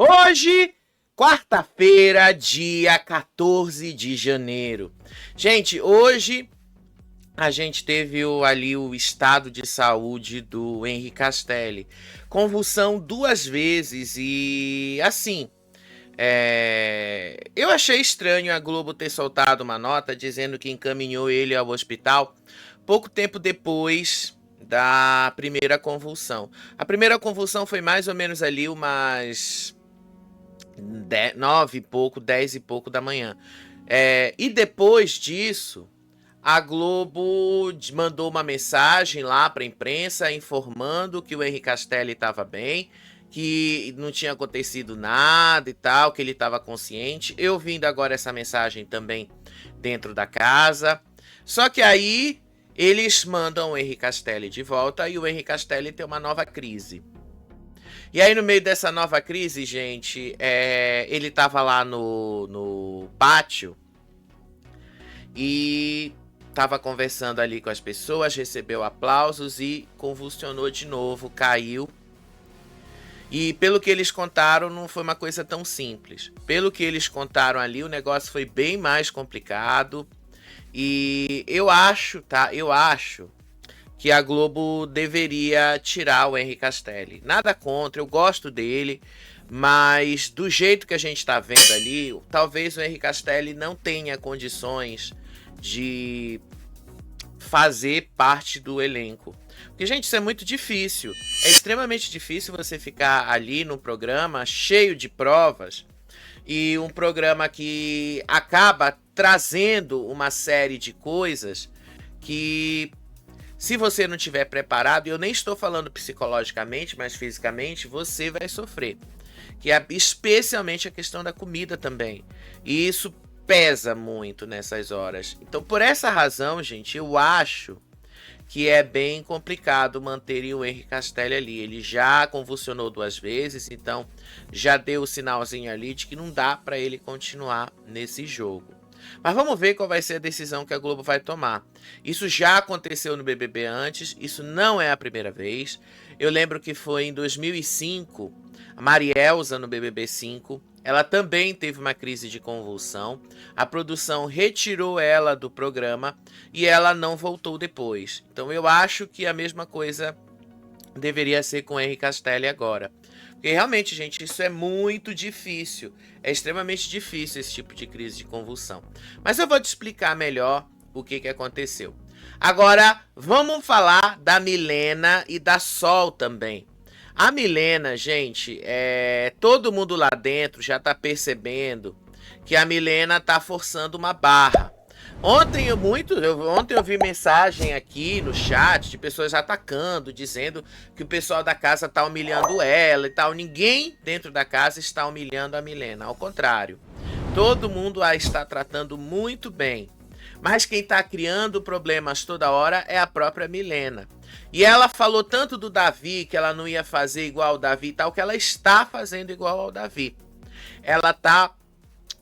Hoje, quarta-feira, dia 14 de janeiro. Gente, hoje a gente teve ali o estado de saúde do Henri Castelli. Convulsão 2 vezes e assim, eu achei estranho a Globo ter soltado uma nota dizendo que encaminhou ele ao hospital pouco tempo depois da primeira convulsão. A primeira convulsão foi mais ou menos ali umas 9 e pouco, 10 e pouco da manhã. E depois disso, a Globo mandou uma mensagem lá para a imprensa informando que o Henri Castelli estava bem, que não tinha acontecido nada e tal, que ele estava consciente. Eu vindo agora essa mensagem também dentro da casa. Só que aí eles mandam o Henri Castelli de volta e o Henri Castelli tem uma nova crise. E aí, no meio dessa nova crise, gente, ele tava lá no pátio e tava conversando ali com as pessoas, recebeu aplausos e convulsionou de novo, caiu. E pelo que eles contaram, não foi uma coisa tão simples. Pelo que eles contaram ali, o negócio foi bem mais complicado. E eu acho, tá? Eu acho que a Globo deveria tirar o Henri Castelli. Nada contra, eu gosto dele, mas do jeito que a gente está vendo ali, talvez o Henri Castelli não tenha condições de fazer parte do elenco. Porque, gente, isso é muito difícil. É extremamente difícil você ficar ali no programa cheio de provas e um programa que acaba trazendo uma série de coisas que, se você não estiver preparado, e eu nem estou falando psicologicamente, mas fisicamente, você vai sofrer. Que é especialmente a questão da comida também. E isso pesa muito nessas horas. Então, por essa razão, gente, eu acho que é bem complicado manter o Henri Castelli ali. Ele já convulsionou 2 vezes, então já deu o sinalzinho ali de que não dá para ele continuar nesse jogo. Mas vamos ver qual vai ser a decisão que a Globo vai tomar. Isso já aconteceu no BBB antes, isso não é a primeira vez. Eu lembro que foi em 2005, a Marielza no BBB 5, ela também teve uma crise de convulsão. A produção retirou ela do programa e ela não voltou depois. Então eu acho que a mesma coisa deveria ser com o Henri Castelli agora. Porque realmente, gente, isso é muito difícil. É extremamente difícil esse tipo de crise de convulsão. Mas eu vou te explicar melhor o que aconteceu. Agora, vamos falar da Milena e da Sol também. A Milena, gente, todo mundo lá dentro já tá percebendo que a Milena tá forçando uma barra. Ontem eu vi mensagem aqui no chat de pessoas atacando, dizendo que o pessoal da casa tá humilhando ela e tal. Ninguém dentro da casa está humilhando a Milena, ao contrário. Todo mundo a está tratando muito bem. Mas quem tá criando problemas toda hora é a própria Milena. E ela falou tanto do Davi, que ela não ia fazer igual ao Davi e tal, que ela está fazendo igual ao Davi.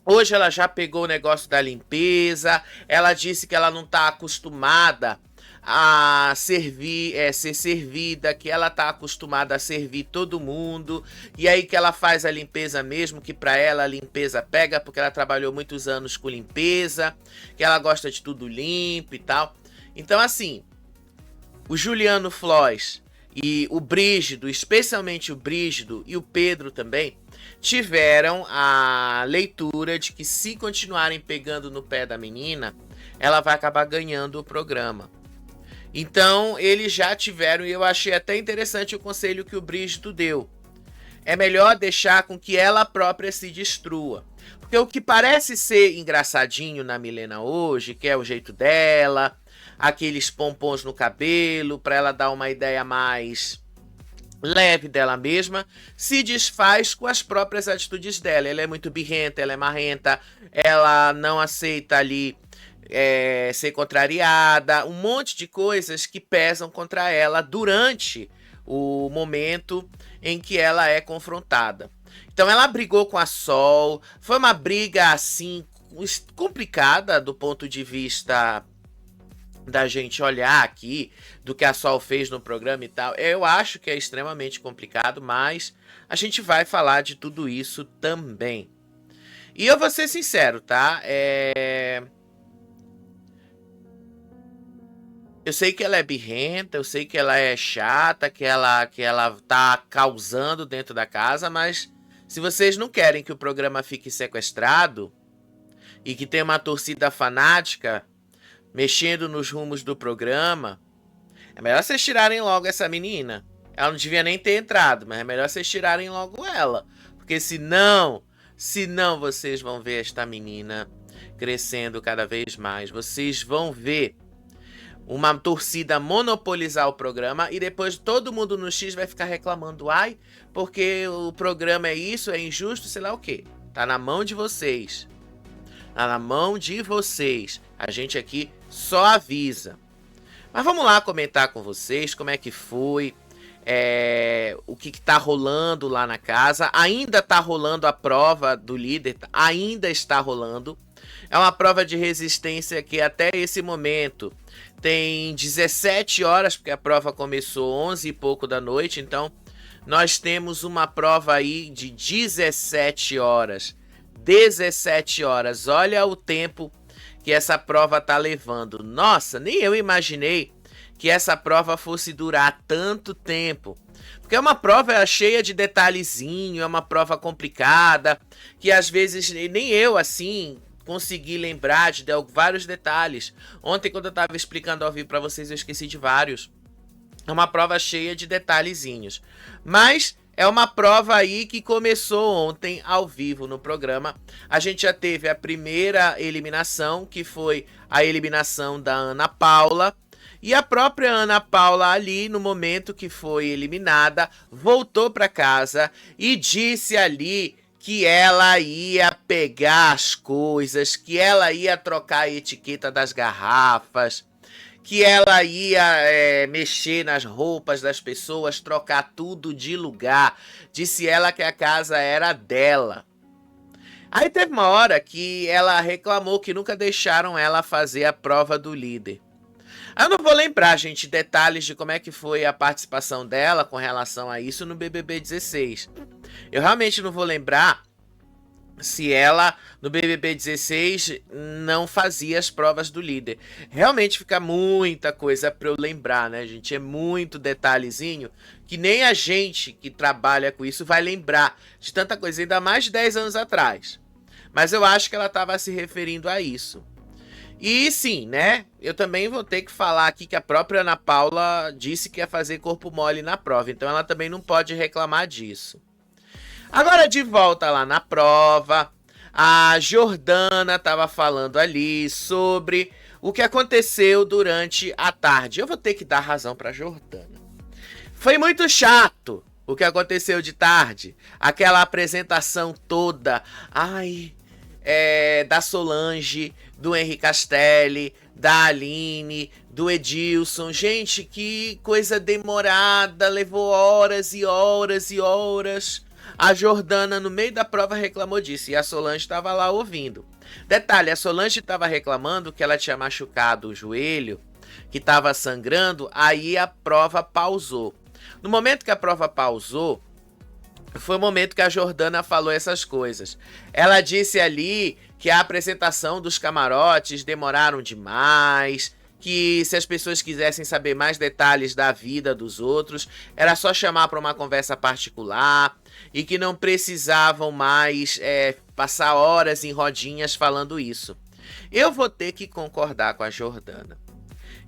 Hoje ela já pegou o negócio da limpeza, ela disse que ela não está acostumada a servir, ser servida, que ela está acostumada a servir todo mundo, e aí que ela faz a limpeza mesmo, que para ela a limpeza pega, porque ela trabalhou muitos anos com limpeza, que ela gosta de tudo limpo e tal. Então, assim, o Juliano Floss e o Brígido, especialmente o Brígido e o Pedro também, tiveram a leitura de que, se continuarem pegando no pé da menina, ela vai acabar ganhando o programa. Então eles já tiveram, e eu achei até interessante o conselho que o Brígido deu. É melhor deixar com que ela própria se destrua. Porque o que parece ser engraçadinho na Milena hoje, que é o jeito dela, aqueles pompons no cabelo, para ela dar uma ideia mais leve dela mesma, se desfaz com as próprias atitudes dela. Ela é muito birrenta, ela é marrenta, ela não aceita ali ser contrariada, um monte de coisas que pesam contra ela durante o momento em que ela é confrontada. Então ela brigou com a Sol, foi uma briga assim complicada do ponto de vista da gente olhar aqui do que a Sol fez no programa e tal. Eu acho que é extremamente complicado, mas a gente vai falar de tudo isso também. E eu vou ser sincero, tá? Eu sei que ela é birrenta, eu sei que ela é chata, que ela tá causando dentro da casa, mas se vocês não querem que o programa fique sequestrado e que tenha uma torcida fanática mexendo nos rumos do programa, é melhor vocês tirarem logo essa menina. Ela não devia nem ter entrado, mas é melhor vocês tirarem logo ela. Porque senão vocês vão ver esta menina crescendo cada vez mais. Vocês vão ver uma torcida monopolizar o programa e depois todo mundo no X vai ficar reclamando. Ai, porque o programa é isso, é injusto, sei lá o quê. Tá na mão de vocês. Tá na mão de vocês. A gente aqui só avisa. Mas vamos lá comentar com vocês como é que foi, o que tá rolando lá na casa. Ainda tá rolando a prova do líder, ainda está rolando. É uma prova de resistência que até esse momento tem 17 horas, porque a prova começou 11 e pouco da noite, então nós temos uma prova aí de 17 horas. 17 horas, olha o tempo que essa prova tá levando. Nossa, nem eu imaginei que essa prova fosse durar tanto tempo. Porque é uma prova cheia de detalhezinho, é uma prova complicada, que às vezes nem eu, assim, consegui lembrar de vários detalhes. Ontem, quando eu tava explicando ao vivo pra vocês, eu esqueci de vários. É uma prova cheia de detalhezinhos. Mas é uma prova aí que começou ontem ao vivo no programa. A gente já teve a primeira eliminação, que foi a eliminação da Ana Paula. E a própria Ana Paula ali, no momento que foi eliminada, voltou para casa e disse ali que ela ia pegar as coisas, que ela ia trocar a etiqueta das garrafas, que ela ia mexer nas roupas das pessoas, trocar tudo de lugar. Disse ela que a casa era dela. Aí teve uma hora que ela reclamou que nunca deixaram ela fazer a prova do líder. Eu não vou lembrar, gente, detalhes de como é que foi a participação dela com relação a isso no BBB 16. Eu realmente não vou lembrar se ela, no BBB 16, não fazia as provas do líder. Realmente fica muita coisa pra eu lembrar, né, gente? É muito detalhezinho que nem a gente que trabalha com isso vai lembrar de tanta coisa, ainda mais de 10 anos atrás. Mas eu acho que ela estava se referindo a isso. E sim, né? Eu também vou ter que falar aqui que a própria Ana Paula disse que ia fazer corpo mole na prova. Então ela também não pode reclamar disso. Agora de volta lá na prova, a Jordana estava falando ali sobre o que aconteceu durante a tarde. Eu vou ter que dar razão para Jordana. Foi muito chato o que aconteceu de tarde. Aquela apresentação toda. Ai, da Solange, do Henrique Castelli, da Aline, do Edilson. Gente, que coisa demorada, levou horas e horas e horas. A Jordana, no meio da prova, reclamou disso e a Solange estava lá ouvindo. Detalhe, a Solange estava reclamando que ela tinha machucado o joelho, que estava sangrando, aí a prova pausou. No momento que a prova pausou, foi o momento que a Jordana falou essas coisas. Ela disse ali que a apresentação dos camarotes demoraram demais, que se as pessoas quisessem saber mais detalhes da vida dos outros, era só chamar para uma conversa particular e que não precisavam mais passar horas em rodinhas falando isso. Eu vou ter que concordar com a Jordana.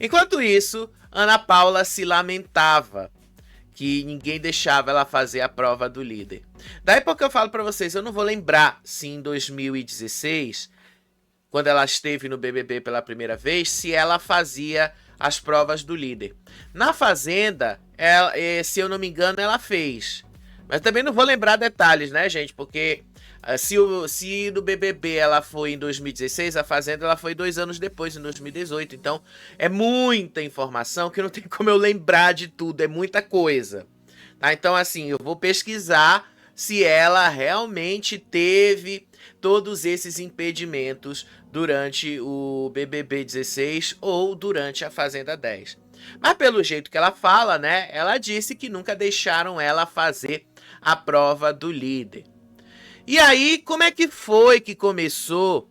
Enquanto isso, Ana Paula se lamentava que ninguém deixava ela fazer a prova do líder. Daí porque eu falo pra vocês, eu não vou lembrar se em 2016, quando ela esteve no BBB pela primeira vez, se ela fazia as provas do líder. Na Fazenda, se eu não me engano, ela fez. Mas também não vou lembrar detalhes, né, gente? Porque se no BBB ela foi em 2016, a Fazenda ela foi 2 anos depois, em 2018. Então, é muita informação que não tem como eu lembrar de tudo. É muita coisa. Tá? Então, assim, eu vou pesquisar se ela realmente teve todos esses impedimentos durante o BBB 16 ou durante a Fazenda 10. Mas pelo jeito que ela fala, né, ela disse que nunca deixaram ela fazer a prova do líder. E aí, como é que foi que começou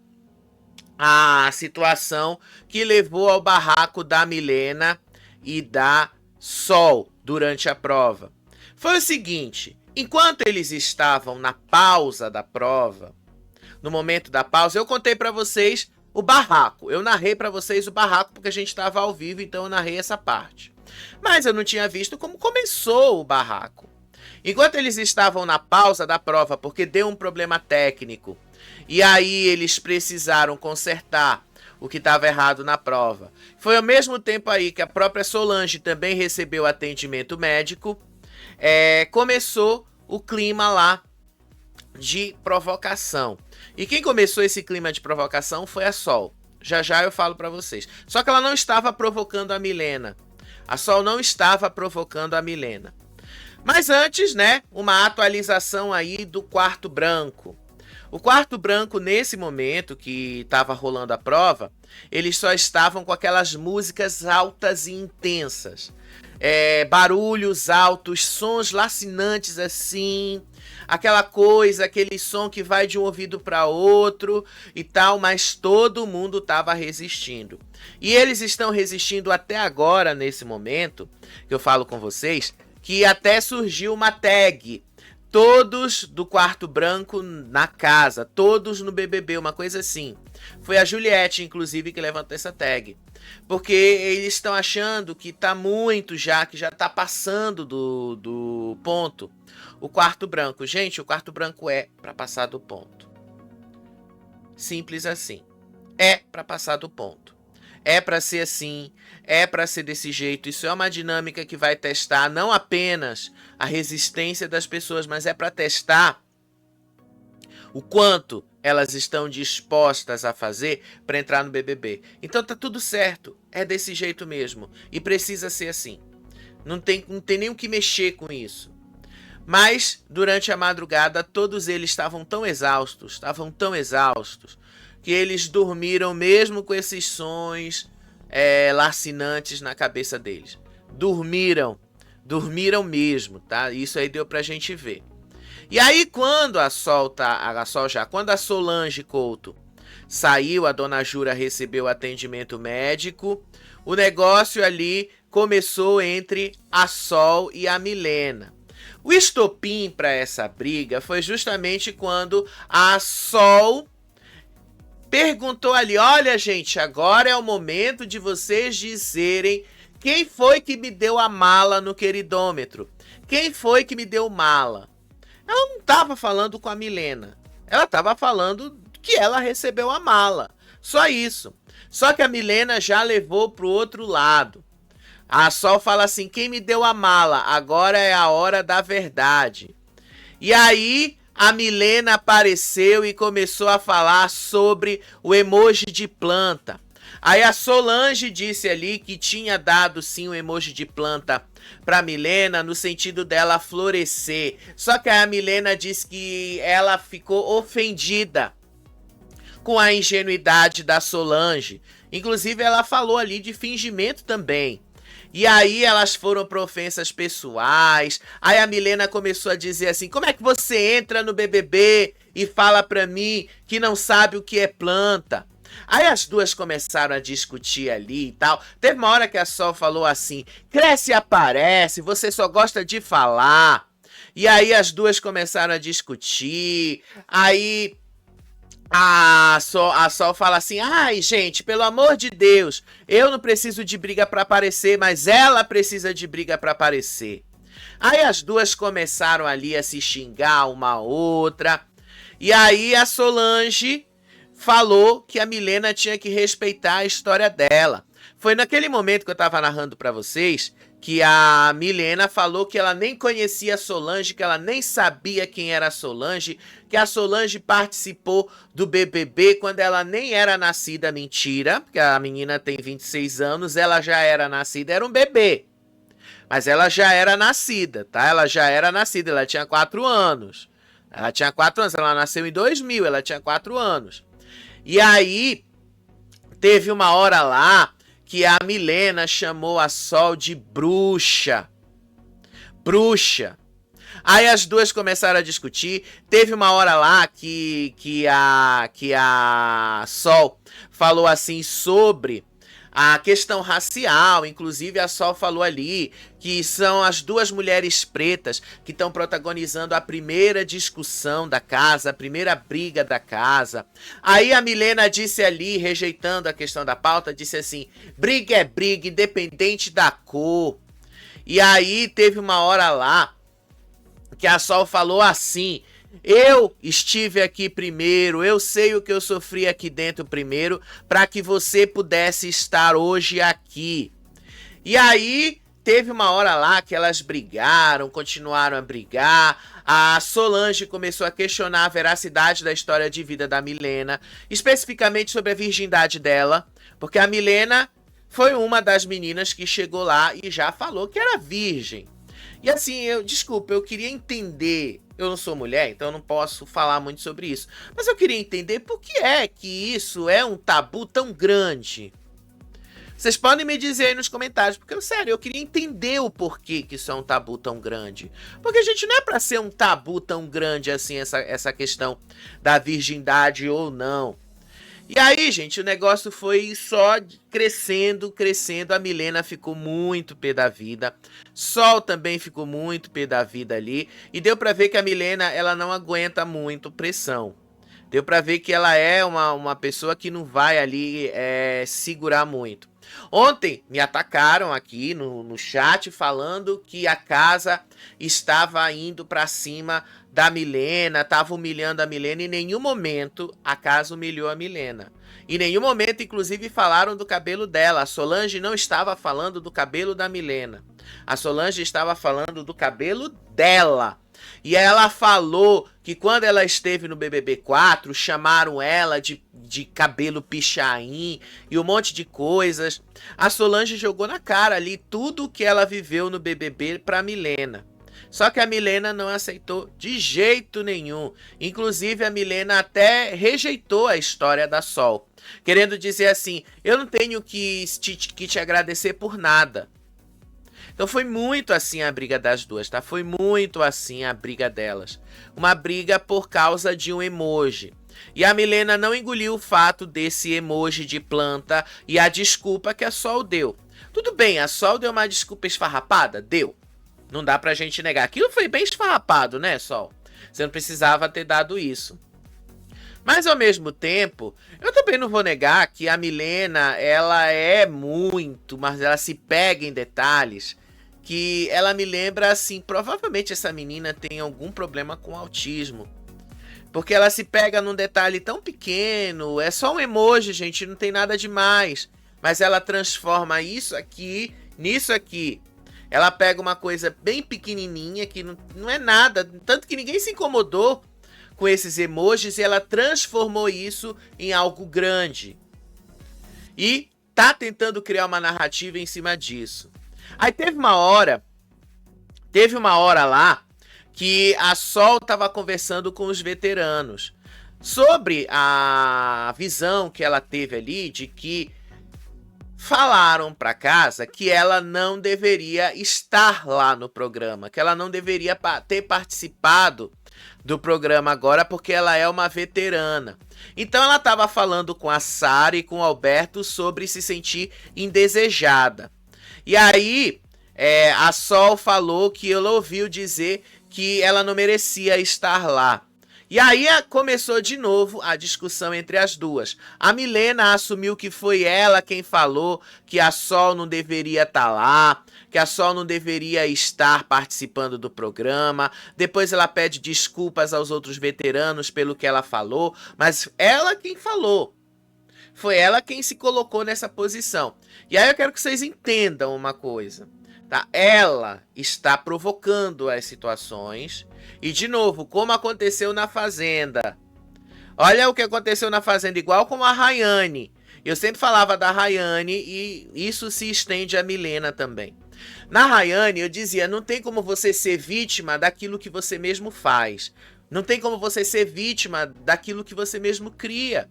a situação que levou ao barraco da Milena e da Sol durante a prova? Foi o seguinte, enquanto eles estavam na pausa da prova, no momento da pausa, eu contei para vocês o barraco. Eu narrei para vocês o barraco porque a gente estava ao vivo, então eu narrei essa parte. Mas eu não tinha visto como começou o barraco. Enquanto eles estavam na pausa da prova, porque deu um problema técnico, e aí eles precisaram consertar o que estava errado na prova. Foi ao mesmo tempo aí que a própria Solange também recebeu atendimento médico. Começou o clima lá de provocação. E quem começou esse clima de provocação foi a Sol. Já já eu falo para vocês. Só que ela não estava provocando a Milena. A Sol não estava provocando a Milena. Mas antes, né, uma atualização aí do quarto branco. O quarto branco, nesse momento que estava rolando a prova, eles só estavam com aquelas músicas altas e intensas. Barulhos altos, sons lacinantes assim, aquela coisa, aquele som que vai de um ouvido para outro e tal, mas todo mundo estava resistindo. E eles estão resistindo até agora, nesse momento, que eu falo com vocês, que até surgiu uma tag. Todos do quarto branco na casa, todos no BBB, uma coisa assim. Foi a Juliette, inclusive, que levantou essa tag. Porque eles estão achando que tá muito já, que já tá passando do ponto. O quarto branco. Gente, o quarto branco é para passar do ponto. Simples assim. É para passar do ponto. É para ser assim, é para ser desse jeito. Isso é uma dinâmica que vai testar não apenas a resistência das pessoas, mas é para testar o quanto elas estão dispostas a fazer para entrar no BBB. Então tá tudo certo, é desse jeito mesmo e precisa ser assim. Não tem nem o que mexer com isso. Mas durante a madrugada todos eles estavam tão exaustos, que eles dormiram mesmo com esses sons lacinantes na cabeça deles. Dormiram mesmo, tá? Isso aí deu pra gente ver. E aí quando quando a Solange Couto saiu, a dona Jura recebeu atendimento médico, o negócio ali começou entre a Sol e a Milena. O estopim para essa briga foi justamente quando a Sol perguntou ali, olha gente, agora é o momento de vocês dizerem quem foi que me deu a mala no queridômetro. Quem foi que me deu mala? Ela não estava falando com a Milena. Ela estava falando que ela recebeu a mala. Só isso. Só que a Milena já levou pro outro lado. A Sol fala assim, quem me deu a mala? Agora é a hora da verdade. E aí a Milena apareceu e começou a falar sobre o emoji de planta. Aí a Solange disse ali que tinha dado sim o emoji de planta para Milena no sentido dela florescer. Só que a Milena disse que ela ficou ofendida com a ingenuidade da Solange. Inclusive ela falou ali de fingimento também. E aí elas foram para ofensas pessoais. Aí a Milena começou a dizer assim, como é que você entra no BBB e fala pra mim que não sabe o que é planta? Aí as duas começaram a discutir ali e tal. Teve uma hora que a Sol falou assim, cresce e aparece, você só gosta de falar. E aí as duas começaram a discutir. Aí a Sol fala assim, ai gente, pelo amor de Deus, eu não preciso de briga pra aparecer, mas ela precisa de briga pra aparecer. Aí as duas começaram ali a se xingar uma a outra, e aí a Solange falou que a Milena tinha que respeitar a história dela. Foi naquele momento que eu tava narrando pra vocês que a Milena falou que ela nem conhecia a Solange, que ela nem sabia quem era a Solange, que a Solange participou do BBB quando ela nem era nascida. Mentira, porque a menina tem 26 anos, ela já era nascida, era um bebê. Mas ela já era nascida, tá? Ela já era nascida, ela tinha 4 anos. Ela tinha 4 anos, ela nasceu em 2000, ela tinha 4 anos. E aí, teve uma hora lá que a Milena chamou a Sol de bruxa. Bruxa. Aí as duas começaram a discutir. Teve uma hora lá que a Sol falou assim sobre a questão racial. Inclusive a Sol falou ali que são as duas mulheres pretas que estão protagonizando a primeira discussão da casa, a primeira briga da casa. Aí a Milena disse ali, rejeitando a questão da pauta, disse assim: briga é briga, independente da cor. E aí teve uma hora lá que a Sol falou assim: eu estive aqui primeiro, eu sei o que eu sofri aqui dentro primeiro, para que você pudesse estar hoje aqui. E aí teve uma hora lá que elas brigaram, continuaram a brigar. A Solange começou a questionar a veracidade da história de vida da Milena, especificamente sobre a virgindade dela, porque a Milena foi uma das meninas que chegou lá e já falou que era virgem. E assim, desculpa, eu queria entender. Eu não sou mulher, então eu não posso falar muito sobre isso. Mas eu queria entender por que é que isso é um tabu tão grande. Vocês podem me dizer aí nos comentários, porque, sério, eu queria entender o porquê que isso é um tabu tão grande. Porque, gente, não é pra ser um tabu tão grande assim, essa questão da virgindade ou não. E aí, gente, o negócio foi só crescendo, crescendo. A Milena ficou muito pé da vida. Sol também ficou muito pé da vida ali. E deu pra ver que a Milena, ela não aguenta muito pressão. Deu pra ver que ela é uma pessoa que não vai ali segurar muito. Ontem me atacaram aqui no chat falando que a casa estava indo pra cima da Milena, estava humilhando a Milena. Em nenhum momento a casa humilhou a Milena. Em nenhum momento, inclusive, falaram do cabelo dela. A Solange não estava falando do cabelo da Milena. A Solange estava falando do cabelo dela. E ela falou que quando ela esteve no BBB 4, chamaram ela de cabelo pichain e um monte de coisas. A Solange jogou na cara ali tudo o que ela viveu no BBB pra Milena. Só que a Milena não aceitou de jeito nenhum. Inclusive a Milena até rejeitou a história da Sol, querendo dizer assim: eu não tenho que te agradecer por nada. Então foi muito assim a briga das duas, tá? Foi muito assim a briga delas. Uma briga por causa de um emoji. E a Milena não engoliu o fato desse emoji de planta e a desculpa que a Sol deu. Tudo bem, a Sol deu uma desculpa esfarrapada? Deu. Não dá pra gente negar. Aquilo foi bem esfarrapado, né, Sol? Você não precisava ter dado isso. Mas ao mesmo tempo, eu também não vou negar que a Milena, ela é muito, mas ela se pega em detalhes que ela me lembra assim, provavelmente essa menina tem algum problema com autismo. Porque ela se pega num detalhe tão pequeno, é só um emoji, gente, não tem nada demais. Mas ela transforma isso aqui nisso aqui. Ela pega uma coisa bem pequenininha que não é nada, tanto que ninguém se incomodou com esses emojis e ela transformou isso em algo grande. E tá tentando criar uma narrativa em cima disso. Aí teve uma hora lá que a Sol tava conversando com os veteranos sobre a visão que ela teve ali de que falaram pra casa que ela não deveria estar lá no programa, que ela não deveria ter participado do programa agora porque ela é uma veterana. Então ela estava falando com a Sara e com o Alberto sobre se sentir indesejada. E aí a Sol falou que ela ouviu dizer que ela não merecia estar lá. E aí começou de novo a discussão entre as duas. A Milena assumiu que foi ela quem falou que a Sol não deveria estar lá, que a Sol não deveria estar participando do programa. Depois ela pede desculpas aos outros veteranos pelo que ela falou, mas ela quem falou. Foi ela quem se colocou nessa posição. E aí eu quero que vocês entendam uma coisa. Tá? Ela está provocando as situações. E de novo, como aconteceu na Fazenda. Olha o que aconteceu na Fazenda, igual com a Rayane. Eu sempre falava da Rayane e isso se estende a Milena também. Na Rayane eu dizia, não tem como você ser vítima daquilo que você mesmo faz. Não tem como você ser vítima daquilo que você mesmo cria.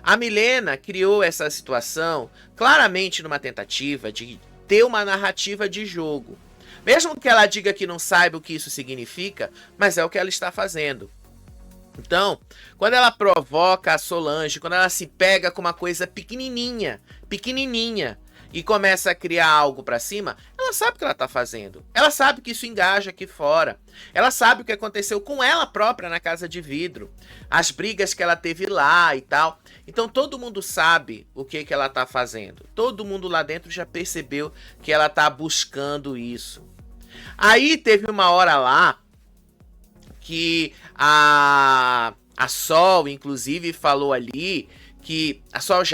A Milena criou essa situação claramente numa tentativa de ter uma narrativa de jogo. Mesmo que ela diga que não saiba o que isso significa, mas é o que ela está fazendo. Então, quando ela provoca a Solange, quando ela se pega com uma coisa pequenininha, e começa a criar algo pra cima, ela sabe o que ela tá fazendo. Ela sabe que isso engaja aqui fora. Ela sabe o que aconteceu com ela própria na Casa de Vidro. As brigas que ela teve lá e tal. Então todo mundo sabe o que ela tá fazendo. Todo mundo lá dentro já percebeu que ela tá buscando isso. Aí teve uma hora lá que a Sol, inclusive, falou ali que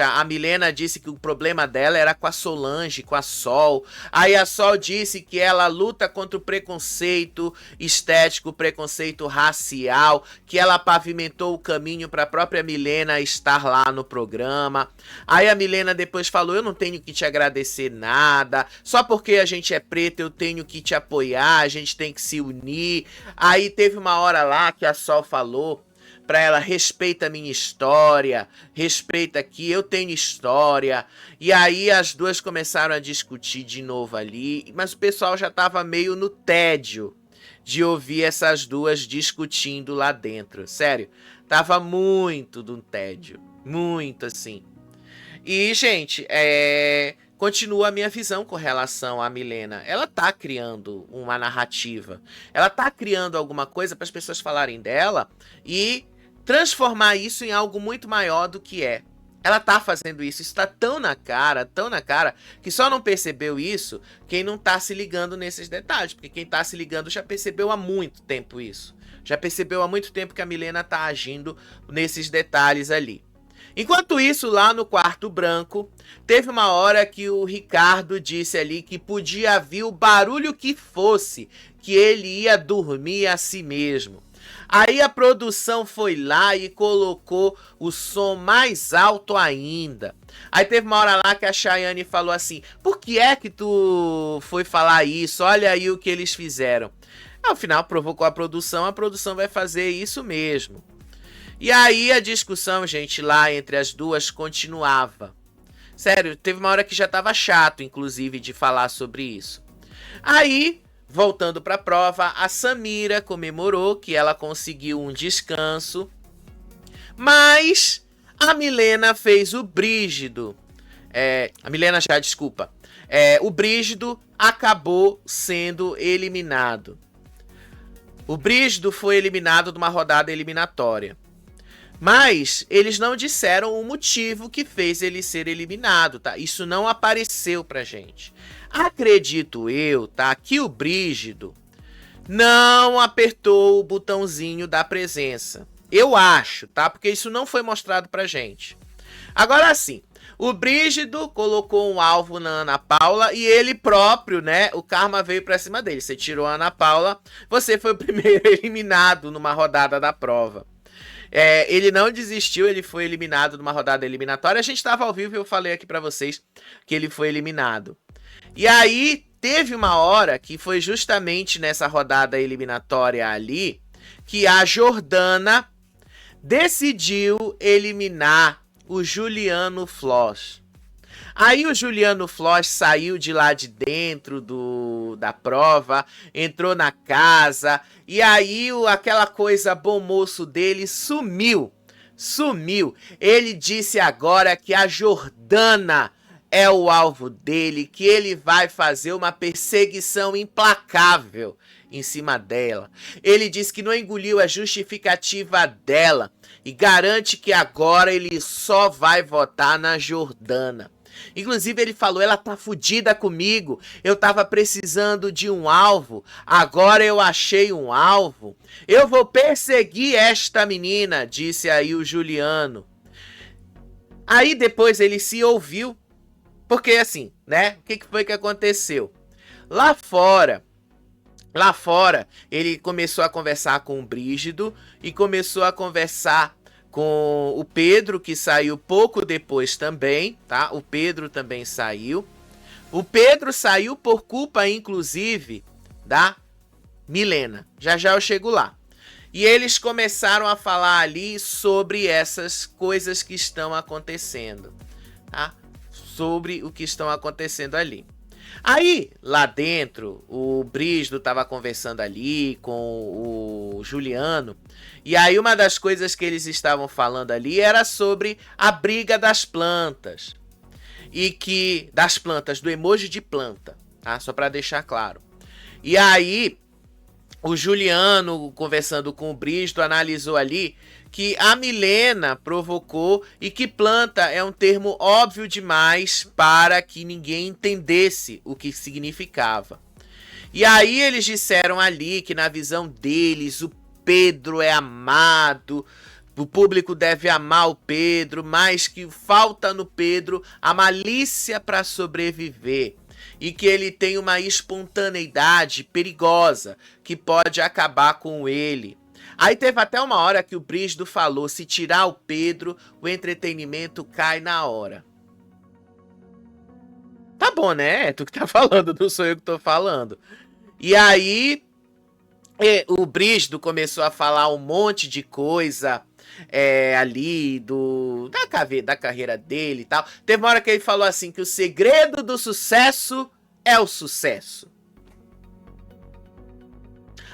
a Milena disse que o problema dela era com a Solange, com a Sol. Aí a Sol disse que ela luta contra o preconceito estético, o preconceito racial, que ela pavimentou o caminho para a própria Milena estar lá no programa. Aí a Milena depois falou: eu não tenho que te agradecer nada, só porque a gente é preto eu tenho que te apoiar, a gente tem que se unir. Aí teve uma hora lá que a Sol falou pra ela: respeita a minha história, respeita que eu tenho história. E aí as duas começaram a discutir de novo ali, mas o pessoal já tava meio no tédio de ouvir essas duas discutindo lá dentro. Sério, tava muito do tédio, muito assim. E, gente, continua a minha visão com relação à Milena. Ela tá criando uma narrativa, ela tá criando alguma coisa para as pessoas falarem dela e transformar isso em algo muito maior do que é. Ela tá fazendo isso, isso tá tão na cara, que só não percebeu isso quem não tá se ligando nesses detalhes, porque quem tá se ligando já percebeu há muito tempo isso. Já percebeu há muito tempo que a Milena tá agindo nesses detalhes ali. Enquanto isso, lá no quarto branco, teve uma hora que o Ricardo disse ali que podia vir o barulho que fosse, que ele ia dormir a si mesmo. Aí a produção foi lá e colocou o som mais alto ainda. Aí teve uma hora lá que a Chayane falou assim: por que é que tu foi falar isso? Olha aí o que eles fizeram. Ao final provocou a produção vai fazer isso mesmo. E aí a discussão, gente, lá entre as duas continuava. Sério, teve uma hora que já tava chato, inclusive, de falar sobre isso. Aí, voltando para a prova, a Samira comemorou que ela conseguiu um descanso, mas a Milena fez o Brígido. O Brígido acabou sendo eliminado. O Brígido foi eliminado de uma rodada eliminatória. Mas eles não disseram o motivo que fez ele ser eliminado, tá? Isso não apareceu pra gente. Acredito eu, tá, que o Brígido não apertou o botãozinho da presença. Eu acho, tá? Porque isso não foi mostrado pra gente. Agora sim, o Brígido colocou um alvo na Ana Paula e ele próprio, né? O karma veio pra cima dele. Você tirou a Ana Paula, você foi o primeiro eliminado numa rodada da prova. Ele não desistiu, ele foi eliminado numa rodada eliminatória. A gente estava ao vivo e eu falei aqui pra vocês que ele foi eliminado. E aí teve uma hora que foi justamente nessa rodada eliminatória ali que a Jordana decidiu eliminar o Juliano Floss. Aí o Juliano Floss saiu de lá de dentro da prova, entrou na casa, e aí aquela coisa bom moço dele sumiu. Ele disse agora que a Jordana é o alvo dele, que ele vai fazer uma perseguição implacável em cima dela. Ele disse que não engoliu a justificativa dela e garante que agora ele só vai votar na Jordana. Inclusive ele falou: ela tá fudida comigo, eu tava precisando de um alvo, agora eu achei um alvo, eu vou perseguir esta menina, disse aí o Juliano. Aí depois ele se ouviu, porque assim, né, o que foi que aconteceu? Lá fora, ele começou a conversar com o Brígido e começou a conversar com o Pedro, que saiu pouco depois também, tá? O Pedro também saiu. O Pedro saiu por culpa, inclusive, da Milena. Já já eu chego lá. E eles começaram a falar ali sobre essas coisas que estão acontecendo, tá? Sobre o que estão acontecendo ali. Aí, lá dentro, o Brígido estava conversando ali com o Juliano. E aí uma das coisas que eles estavam falando ali era sobre a briga das plantas. E que... das plantas, do emoji de planta, tá? Só para deixar claro. E aí, o Juliano, conversando com o Brígido, analisou ali que a Milena provocou e que planta é um termo óbvio demais para que ninguém entendesse o que significava. E aí eles disseram ali que na visão deles o Pedro é amado, o público deve amar o Pedro, mas que falta no Pedro a malícia para sobreviver. E que ele tem uma espontaneidade perigosa que pode acabar com ele. Aí teve até uma hora que o Brígido falou: se tirar o Pedro, o entretenimento cai na hora. Tá bom, né? É tu que tá falando, não sou eu que tô falando. E aí o Brígido começou a falar um monte de coisa ali da carreira dele e tal. Teve uma hora que ele falou assim que o segredo do sucesso é o sucesso.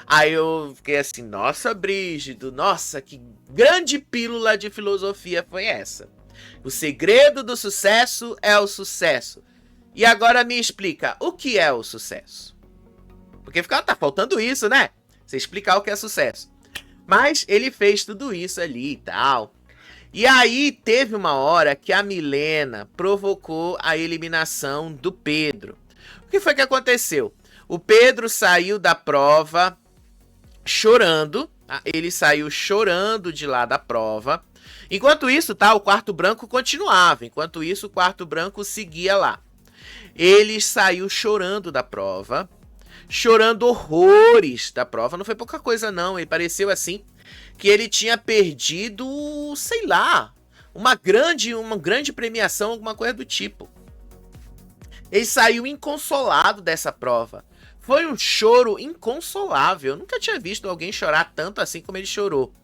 Aí eu fiquei assim, nossa, Brígido, nossa, que grande pílula de filosofia foi essa. O segredo do sucesso é o sucesso. E agora me explica, o que é o sucesso? Porque tá faltando isso, né? Você explicar o que é sucesso. Mas ele fez tudo isso ali e tal. E aí teve uma hora que a Milena provocou a eliminação do Pedro. O que foi que aconteceu? O Pedro saiu da prova chorando. Ele saiu chorando de lá da prova. Enquanto isso, tá, o quarto branco continuava. Enquanto isso, o quarto branco seguia lá. Ele saiu chorando da prova. Chorando horrores da prova. Não foi pouca coisa, não. Ele pareceu assim que ele tinha perdido, sei lá, uma grande premiação, alguma coisa do tipo. Ele saiu inconsolado dessa prova. Foi um choro inconsolável. Eu nunca tinha visto alguém chorar tanto assim como ele chorou.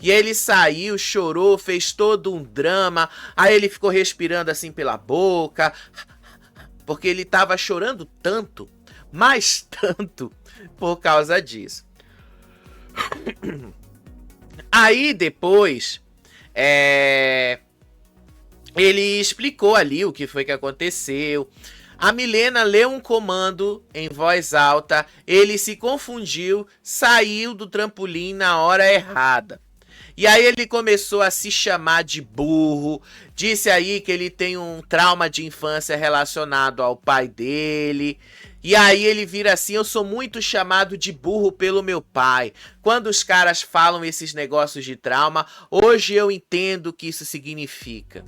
E ele saiu, chorou, fez todo um drama. Aí ele ficou respirando assim pela boca. Porque ele tava chorando tanto, mas tanto, por causa disso. Aí depois, ele explicou ali o que foi que aconteceu. A Milena leu um comando em voz alta, ele se confundiu, saiu do trampolim na hora errada. E aí ele começou a se chamar de burro, disse aí que ele tem um trauma de infância relacionado ao pai dele. E aí ele vira assim, eu sou muito chamado de burro pelo meu pai. Quando os caras falam esses negócios de trauma, hoje eu entendo o que isso significa.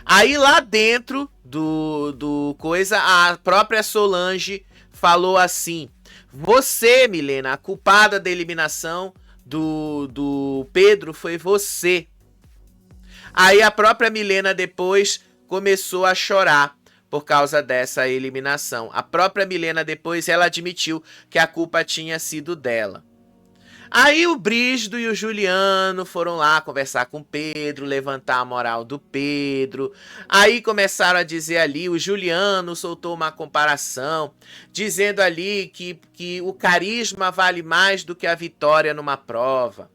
Aí lá dentro do coisa, a própria Solange falou assim: você, Milena, a culpada da eliminação do Pedro foi você. Aí a própria Milena depois começou a chorar por causa dessa eliminação. A própria Milena depois ela admitiu que a culpa tinha sido dela. Aí o Brígido e o Juliano foram lá conversar com o Pedro, levantar a moral do Pedro. Aí começaram a dizer ali, o Juliano soltou uma comparação, dizendo ali que o carisma vale mais do que a vitória numa prova.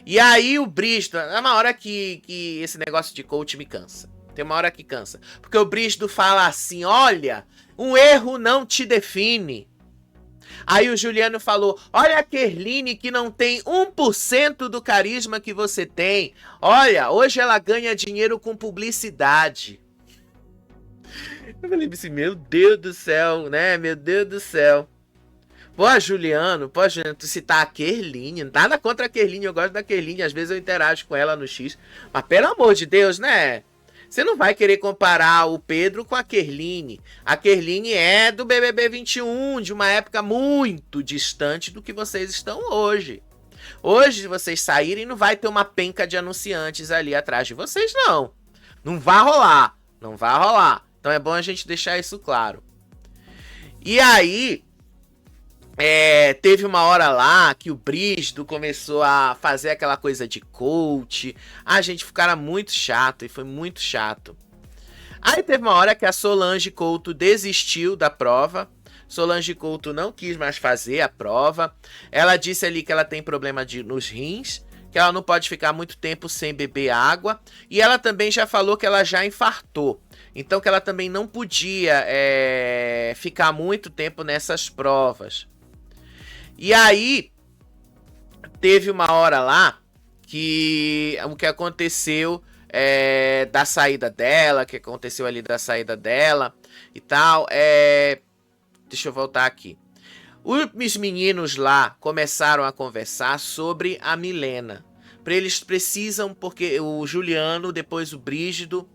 E aí o Brígido, é uma hora que esse negócio de coach me cansa. Tem uma hora que cansa. Porque o Brígido fala assim, olha, um erro não te define. Aí o Juliano falou, olha a Kerline que não tem 1% do carisma que você tem. Olha, hoje ela ganha dinheiro com publicidade. Eu falei assim, meu Deus do céu, né? Meu Deus do céu. Pô, Juliano, tu citar a Kerline, nada contra a Kerline, eu gosto da Kerline, às vezes eu interajo com ela no X. Mas pelo amor de Deus, né? Você não vai querer comparar o Pedro com a Kerline. A Kerline é do BBB 21, de uma época muito distante do que vocês estão hoje. Hoje, se vocês saírem, não vai ter uma penca de anunciantes ali atrás de vocês, não. Não vai rolar. Não vai rolar. Então é bom a gente deixar isso claro. E aí, Teve uma hora lá que o Brígido começou a fazer aquela coisa de coach. A gente ficara muito chato e foi muito chato. Aí teve uma hora que a Solange Couto desistiu da prova. Solange Couto não quis mais fazer a prova. Ela disse ali que ela tem problema nos rins, que ela não pode ficar muito tempo sem beber água. E ela também já falou que ela já infartou. Então que ela também não podia ficar muito tempo nessas provas. E aí, teve uma hora lá que o que aconteceu da saída dela, que aconteceu ali da saída dela e tal. Deixa eu voltar aqui. Os meninos lá começaram a conversar sobre a Milena. Eles precisam, porque o Juliano, depois o Brígido,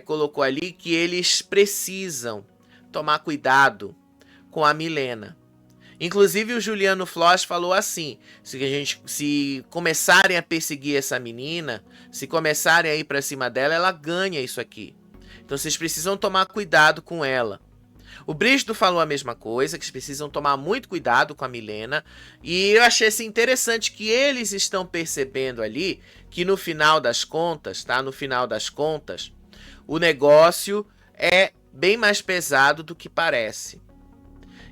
colocou ali que eles precisam tomar cuidado com a Milena. Inclusive o Juliano Floss falou assim, se começarem a perseguir essa menina, se começarem a ir pra cima dela, ela ganha isso aqui. Então vocês precisam tomar cuidado com ela. O Brígido falou a mesma coisa, que eles precisam tomar muito cuidado com a Milena. E eu achei assim, interessante que eles estão percebendo ali que no final das contas, tá? No final das contas, o negócio é bem mais pesado do que parece.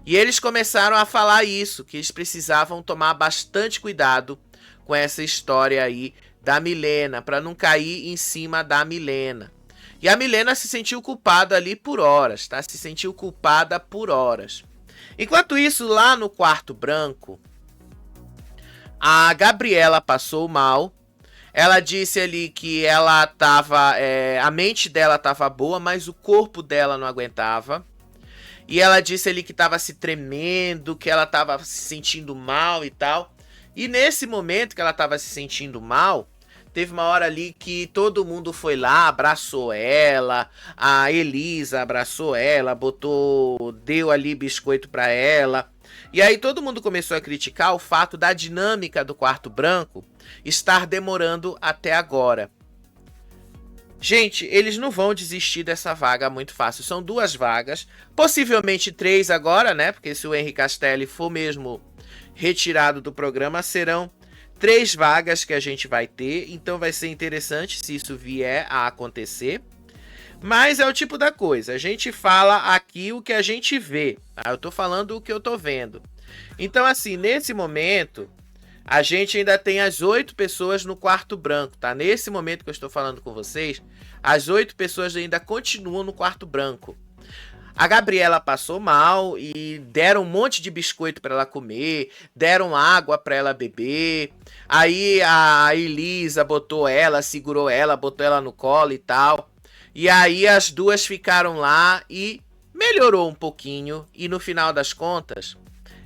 E eles começaram a falar isso, que eles precisavam tomar bastante cuidado com essa história aí da Milena, para não cair em cima da Milena. E a Milena se sentiu culpada ali por horas, tá? Se sentiu culpada por horas. Enquanto isso, lá no quarto branco, a Gabriela passou mal. Ela disse ali que ela tava, a mente dela tava boa, mas o corpo dela não aguentava. E ela disse ali que estava se tremendo, que ela estava se sentindo mal e tal. E nesse momento que ela estava se sentindo mal, teve uma hora ali que todo mundo foi lá, abraçou ela, a Elisa abraçou ela, deu ali biscoito para ela. E aí todo mundo começou a criticar o fato da dinâmica do quarto branco estar demorando até agora. Gente, eles não vão desistir dessa vaga muito fácil. São 2 vagas, possivelmente 3 agora, né? Porque se o Henri Castelli for mesmo retirado do programa, serão 3 vagas que a gente vai ter. Então vai ser interessante se isso vier a acontecer. Mas é o tipo da coisa. A gente fala aqui o que a gente vê. Tá? Eu tô falando o que eu tô vendo. Então, assim, nesse momento, a gente ainda tem as 8 pessoas no quarto branco, tá? Nesse momento que eu estou falando com vocês, as 8 pessoas ainda continuam no quarto branco. A Gabriela passou mal e deram um monte de biscoito para ela comer, deram água para ela beber. Aí a Elisa segurou ela, botou ela no colo e tal. E aí as 2 ficaram lá e melhorou um pouquinho. E no final das contas,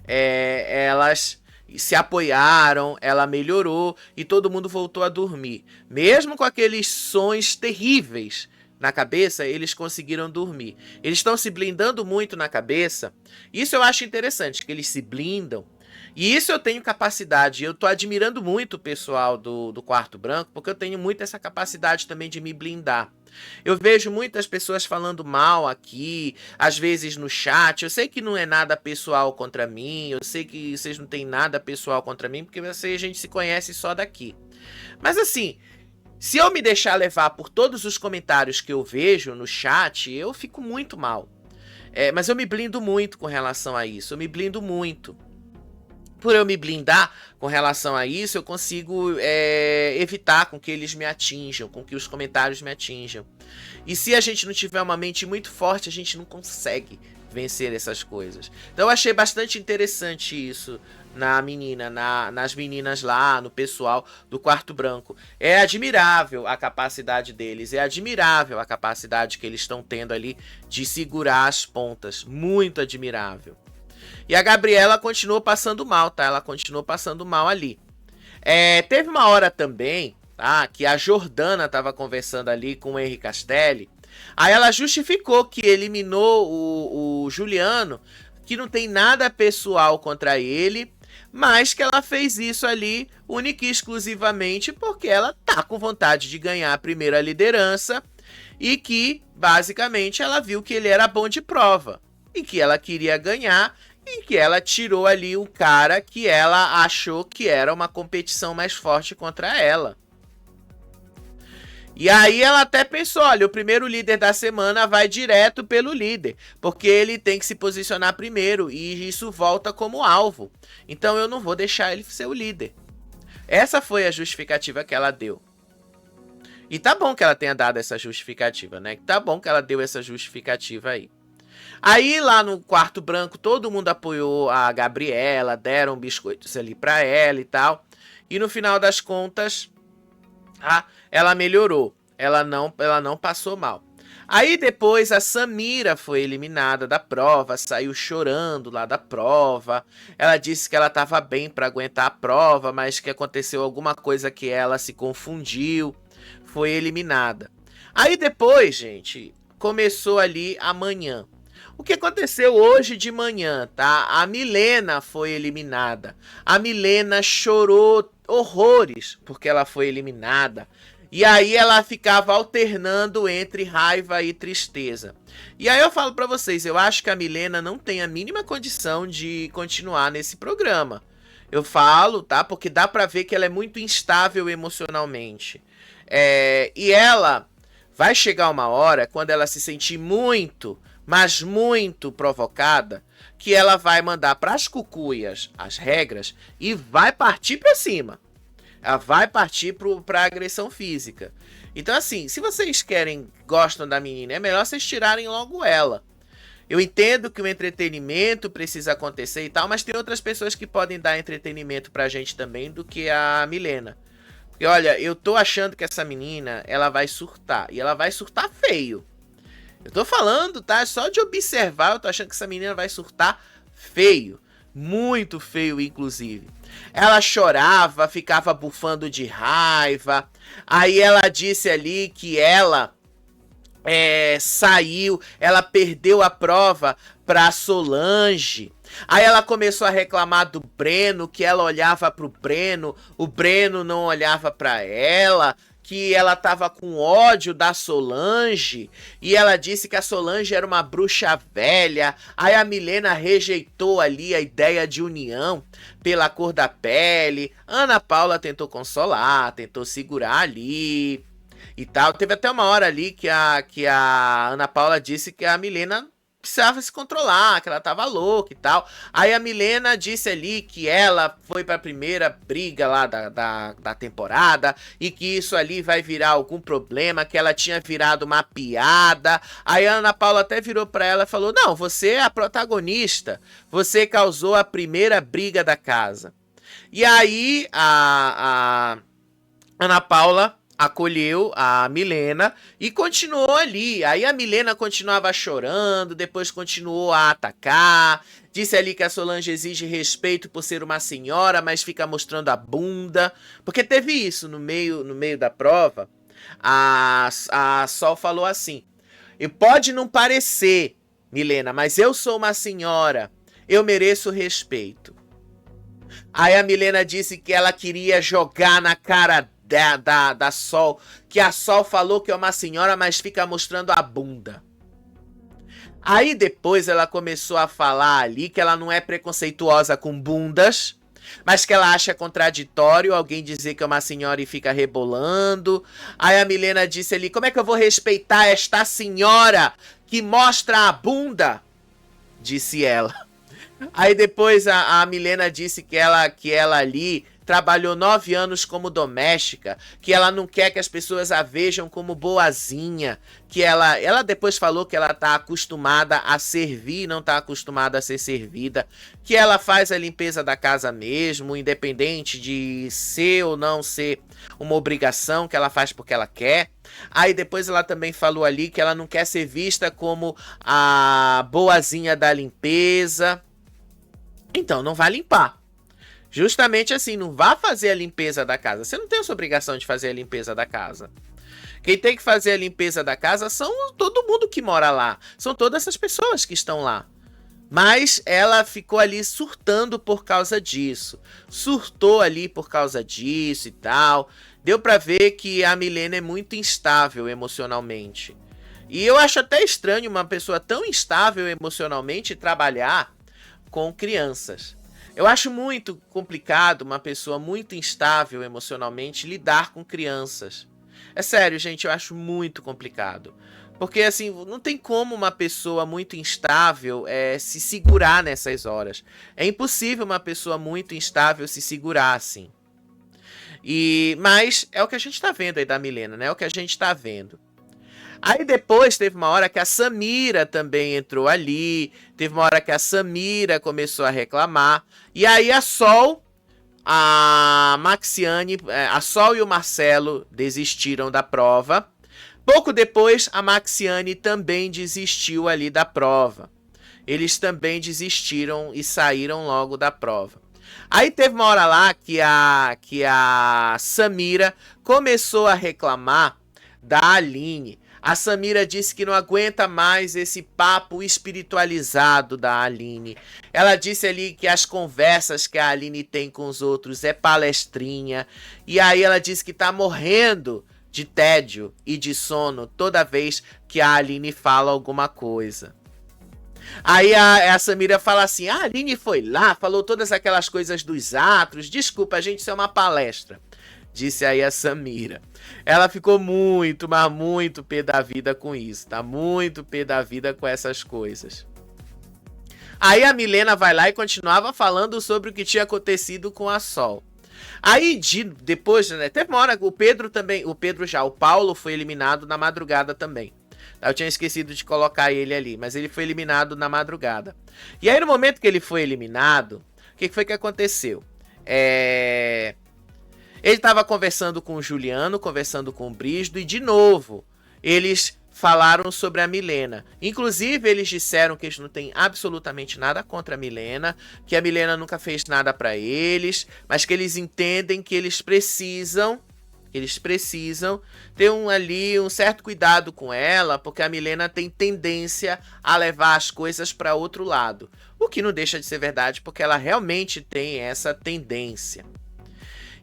elas se apoiaram, ela melhorou e todo mundo voltou a dormir. Mesmo com aqueles sons terríveis na cabeça, eles conseguiram dormir. Eles estão se blindando muito na cabeça. Isso eu acho interessante, que eles se blindam. E isso eu tenho capacidade. Eu tô admirando muito o pessoal do quarto branco, porque eu tenho muito essa capacidade também de me blindar. Eu vejo muitas pessoas falando mal aqui, às vezes no chat. Eu sei que não é nada pessoal contra mim, eu sei que vocês não têm nada pessoal contra mim, porque a gente se conhece só daqui. Mas assim, se eu me deixar levar por todos os comentários que eu vejo no chat, eu fico muito mal. Mas eu me blindo muito com relação a isso, eu me blindo muito. Por eu me blindar com relação a isso, eu consigo evitar com que eles me atinjam, com que os comentários me atinjam. E se a gente não tiver uma mente muito forte, a gente não consegue vencer essas coisas. Então eu achei bastante interessante isso nas meninas lá, no pessoal do quarto branco. É admirável a capacidade deles, é admirável a capacidade que eles estão tendo ali de segurar as pontas, muito admirável. E a Gabriela continuou passando mal, tá? Ela continuou passando mal ali. Teve uma hora também, tá? Que a Jordana tava conversando ali com o Henri Castelli. Aí ela justificou que eliminou o Juliano, que não tem nada pessoal contra ele, mas que ela fez isso ali única e exclusivamente porque ela tá com vontade de ganhar a primeira liderança e que, basicamente, ela viu que ele era bom de prova e que ela queria ganhar. e que ela tirou ali o cara que ela achou que era uma competição mais forte contra ela. E aí ela até pensou, olha, o primeiro líder da semana vai direto pelo líder, porque ele tem que se posicionar primeiro e isso volta como alvo. Então eu não vou deixar ele ser o líder. Essa foi a justificativa que ela deu. E tá bom que ela tenha dado essa justificativa, né? Tá bom que ela deu essa justificativa aí. Aí lá no quarto branco todo mundo apoiou a Gabriela, deram biscoitos ali pra ela e tal. E no final das contas, ela melhorou. Ela não passou mal. Aí depois a Samira foi eliminada da prova, saiu chorando lá da prova. Ela disse que ela estava bem para aguentar a prova, mas que aconteceu alguma coisa que ela se confundiu. Foi eliminada. Aí depois, gente, começou ali amanhã. O que aconteceu hoje de manhã, tá? A Milena foi eliminada. A Milena chorou horrores porque ela foi eliminada. E aí ela ficava alternando entre raiva e tristeza. E aí eu falo pra vocês, eu acho que a Milena não tem a mínima condição de continuar nesse programa. Eu falo, tá? Porque dá pra ver que ela é muito instável emocionalmente. E ela vai chegar uma hora, quando ela se sentir muito, mas muito provocada, que ela vai mandar pras cucuias as regras e vai partir pra cima. Ela vai partir pra agressão física. Então assim, se vocês gostam da menina, é melhor vocês tirarem logo ela. Eu entendo que o entretenimento precisa acontecer e tal, mas tem outras pessoas que podem dar entretenimento pra gente também do que a Milena. Porque olha, eu tô achando que essa menina, ela vai surtar. E ela vai surtar feio. Eu tô falando, tá? Só de observar, eu tô achando que essa menina vai surtar feio. Muito feio, inclusive. Ela chorava, ficava bufando de raiva. Aí ela disse ali que ela saiu, ela perdeu a prova pra Solange. Aí ela começou a reclamar do Breno, que ela olhava pro Breno, o Breno não olhava pra ela, que ela tava com ódio da Solange, e ela disse que a Solange era uma bruxa velha. Aí a Milena rejeitou ali a ideia de união pela cor da pele. Ana Paula tentou consolar, tentou segurar ali e tal. Teve até uma hora ali que a Ana Paula disse que a Milena precisava se controlar, que ela tava louca e tal. Aí a Milena disse ali que ela foi pra primeira briga lá da temporada e que isso ali vai virar algum problema, que ela tinha virado uma piada. Aí a Ana Paula até virou pra ela e falou, não, você é a protagonista, você causou a primeira briga da casa. E aí a Ana Paula acolheu a Milena e continuou ali. Aí a Milena continuava chorando, depois continuou a atacar. Disse ali que a Solange exige respeito por ser uma senhora, mas fica mostrando a bunda. Porque teve isso no meio da prova. A Sol falou assim, e pode não parecer, Milena, mas eu sou uma senhora. Eu mereço respeito. Aí a Milena disse que ela queria jogar na cara da Sol, que a Sol falou que é uma senhora, mas fica mostrando a bunda. Aí depois ela começou a falar ali que ela não é preconceituosa com bundas, mas que ela acha contraditório alguém dizer que é uma senhora e fica rebolando. Aí a Milena disse ali, como é que eu vou respeitar esta senhora que mostra a bunda? Disse ela. Aí depois a Milena disse que ela ali trabalhou 9 anos como doméstica, que ela não quer que as pessoas a vejam como boazinha, que ela depois falou que ela tá acostumada a servir, não tá acostumada a ser servida, que ela faz a limpeza da casa mesmo, independente de ser ou não ser uma obrigação, que ela faz porque ela quer. Aí depois ela também falou ali que ela não quer ser vista como a boazinha da limpeza. Então não vai limpar. Justamente assim, não vá fazer a limpeza da casa. Você não tem essa obrigação de fazer a limpeza da casa. Quem tem que fazer a limpeza da casa são todo mundo que mora lá. São todas essas pessoas que estão lá. Mas ela ficou ali surtando por causa disso. Surtou ali por causa disso e tal. Deu pra ver que a Milena é muito instável emocionalmente. E eu acho até estranho uma pessoa tão instável emocionalmente trabalhar com crianças. Eu acho muito complicado uma pessoa muito instável emocionalmente lidar com crianças. É sério, gente, eu acho muito complicado. Porque, assim, não tem como uma pessoa muito instável se segurar nessas horas. É impossível uma pessoa muito instável se segurar, assim. Mas é o que a gente tá vendo aí da Milena, né? É o que a gente tá vendo. Aí depois teve uma hora que a Samira também entrou ali. Teve uma hora que a Samira começou a reclamar. E aí a Sol, a Maxiane, a Sol e o Marcelo desistiram da prova. Pouco depois, a Maxiane também desistiu ali da prova. Eles também desistiram e saíram logo da prova. Aí teve uma hora lá que a Samira começou a reclamar da Aline. A Samira disse que não aguenta mais esse papo espiritualizado da Aline. Ela disse ali que as conversas que a Aline tem com os outros é palestrinha. E aí ela disse que tá morrendo de tédio e de sono toda vez que a Aline fala alguma coisa. Aí a Samira fala assim, a Aline foi lá, falou todas aquelas coisas dos atros, desculpa, gente, isso é uma palestra. Disse aí a Samira. Ela ficou muito, mas muito pé da vida com isso, tá? Muito pé da vida com essas coisas. Aí a Milena vai lá e continuava falando sobre o que tinha acontecido com a Sol. Aí depois, né, teve uma hora, o Paulo foi eliminado na madrugada também. Eu tinha esquecido de colocar ele ali, mas ele foi eliminado na madrugada. E aí no momento que ele foi eliminado, o que foi que aconteceu? Ele estava conversando com o Juliano, conversando com o Brígido, e de novo, eles falaram sobre a Milena. Inclusive, eles disseram que eles não têm absolutamente nada contra a Milena, que a Milena nunca fez nada para eles, mas que eles entendem que eles precisam ter um certo cuidado com ela, porque a Milena tem tendência a levar as coisas para outro lado. O que não deixa de ser verdade, porque ela realmente tem essa tendência.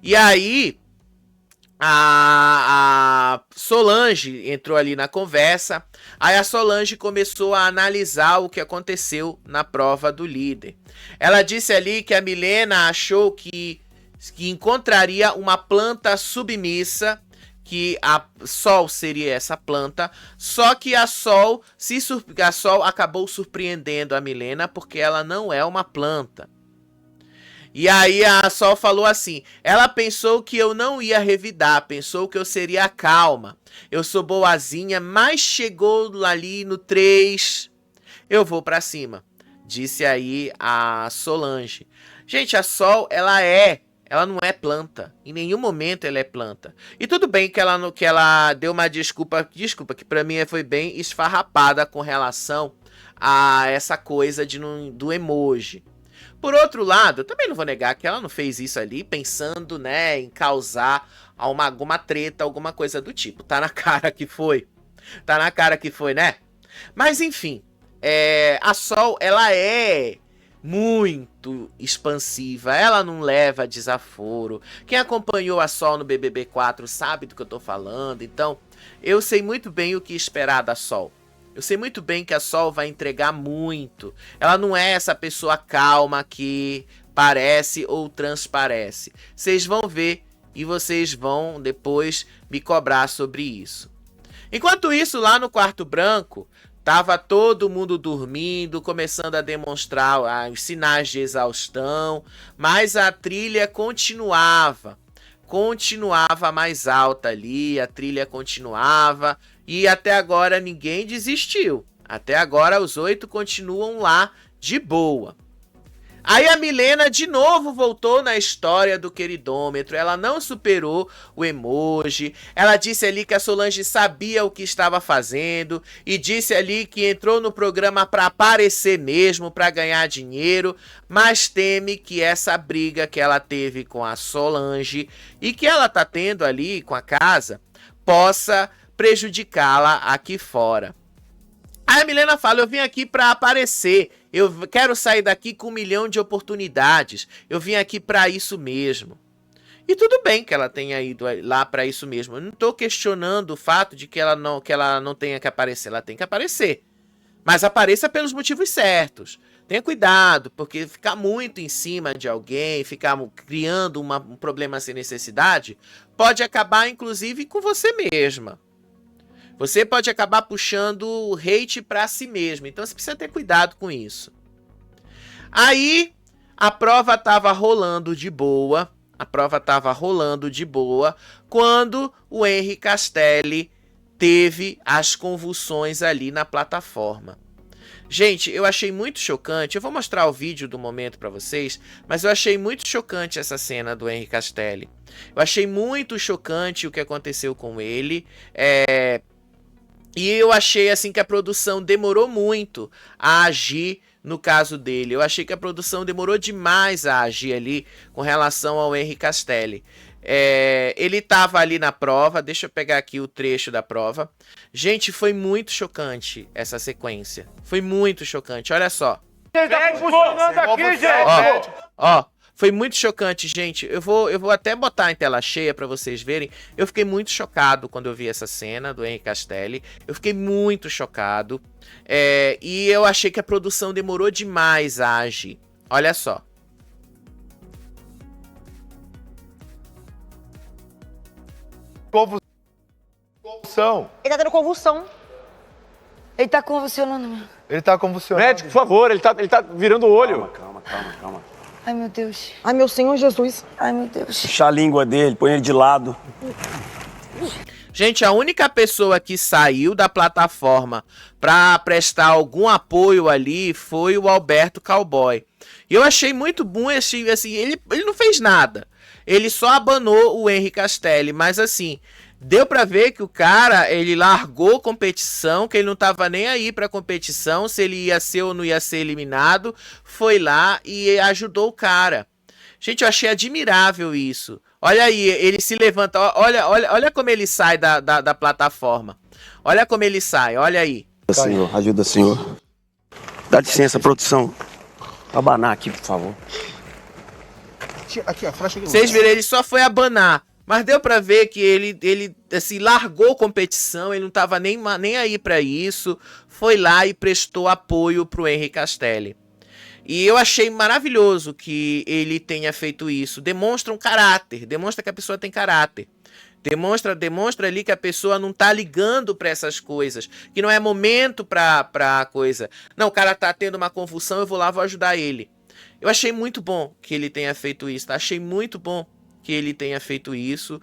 E aí, a Solange entrou ali na conversa. Aí a Solange começou a analisar o que aconteceu na prova do líder. Ela disse ali que a Milena achou que encontraria uma planta submissa, que a Sol seria essa planta, só que a Sol acabou surpreendendo a Milena porque ela não é uma planta. E aí a Sol falou assim, ela pensou que eu não ia revidar, pensou que eu seria calma, eu sou boazinha, mas chegou ali no 3, eu vou pra cima, disse aí a Solange. Gente, a Sol, ela não é planta, em nenhum momento ela é planta. E tudo bem que ela deu uma desculpa que pra mim foi bem esfarrapada com relação a essa coisa do emoji. Por outro lado, eu também não vou negar que ela não fez isso ali pensando, né, em causar alguma treta, alguma coisa do tipo. Tá na cara que foi. Tá na cara que foi, né? Mas enfim, a Sol, ela é muito expansiva, ela não leva desaforo. Quem acompanhou a Sol no BBB 4 sabe do que eu tô falando, então eu sei muito bem o que esperar da Sol. Eu sei muito bem que a Sol vai entregar muito. Ela não é essa pessoa calma que parece ou transparece. Vocês vão ver e vocês vão depois me cobrar sobre isso. Enquanto isso, lá no quarto branco, tava todo mundo dormindo, começando a demonstrar os sinais de exaustão, mas a trilha continuava mais alta ali, a trilha continuava, e até agora ninguém desistiu. Até agora os 8 continuam lá de boa. Aí a Milena de novo voltou na história do queridômetro. Ela não superou o emoji. Ela disse ali que a Solange sabia o que estava fazendo. E disse ali que entrou no programa para aparecer mesmo, para ganhar dinheiro. Mas teme que essa briga que ela teve com a Solange e que ela tá tendo ali com a casa possa prejudicá-la aqui fora. Aí a Milena fala, eu vim aqui para aparecer, eu quero sair daqui com 1 milhão de oportunidades, eu vim aqui para isso mesmo. E tudo bem que ela tenha ido lá para isso mesmo, eu não estou questionando o fato de que ela não tenha que aparecer, ela tem que aparecer. Mas apareça pelos motivos certos. Tenha cuidado, porque ficar muito em cima de alguém, ficar criando um problema sem necessidade, pode acabar, inclusive, com você mesma. Você pode acabar puxando hate para si mesmo. Então você precisa ter cuidado com isso. Aí a prova estava rolando de boa. Quando o Henry Castelli teve as convulsões ali na plataforma. Gente, eu achei muito chocante. Eu vou mostrar o vídeo do momento para vocês, mas eu achei muito chocante essa cena do Henry Castelli. Eu achei muito chocante o que aconteceu com ele. E eu achei assim que a produção demorou muito a agir no caso dele. Eu achei que a produção demorou demais a agir ali com relação ao Henry Castelli. Ele estava ali na prova, deixa eu pegar aqui o trecho da prova. Gente, foi muito chocante essa sequência. Foi muito chocante, olha só. Tá funcionando aqui, gente! Ó, foi muito chocante, gente. Eu vou até botar em tela cheia para vocês verem. Eu fiquei muito chocado quando eu vi essa cena do Henry Castelli. Eu fiquei muito chocado. E eu achei que a produção demorou demais a agir. Olha só. Convulsão. Ele tá tendo convulsão. Ele tá convulsionando. Ele tá convulsionando. Médico, por favor, ele tá virando o olho. Calma. Ai, meu Deus. Ai, meu Senhor Jesus. Ai, meu Deus. Puxa a língua dele, põe ele de lado. Gente, a única pessoa que saiu da plataforma para prestar algum apoio ali foi o Alberto Cowboy. E eu achei muito bom, assim, ele não fez nada. Ele só abanou o Henry Castelli, mas assim, deu pra ver que o cara, ele largou competição, que ele não tava nem aí pra competição, se ele ia ser ou não ia ser eliminado, foi lá e ajudou o cara. Gente, eu achei admirável isso. Olha aí, ele se levanta, olha como ele sai da plataforma. Olha como ele sai, olha aí. Senhor, ajuda, Senhor. Dá licença, produção. Abanar aqui, por favor. Aqui, ó, flecha aqui. Vocês viram, ele só foi abanar. Mas deu pra ver que ele assim, largou competição, ele não tava nem aí pra isso. Foi lá e prestou apoio pro Henry Castelli. E eu achei maravilhoso que ele tenha feito isso. Demonstra um caráter, demonstra que a pessoa tem caráter. Demonstra ali que a pessoa não tá ligando pra essas coisas, que não é momento pra coisa. Não, o cara tá tendo uma convulsão, eu vou lá, vou ajudar ele. Eu achei muito bom que ele tenha feito isso, tá? Achei muito bom que ele tenha feito isso.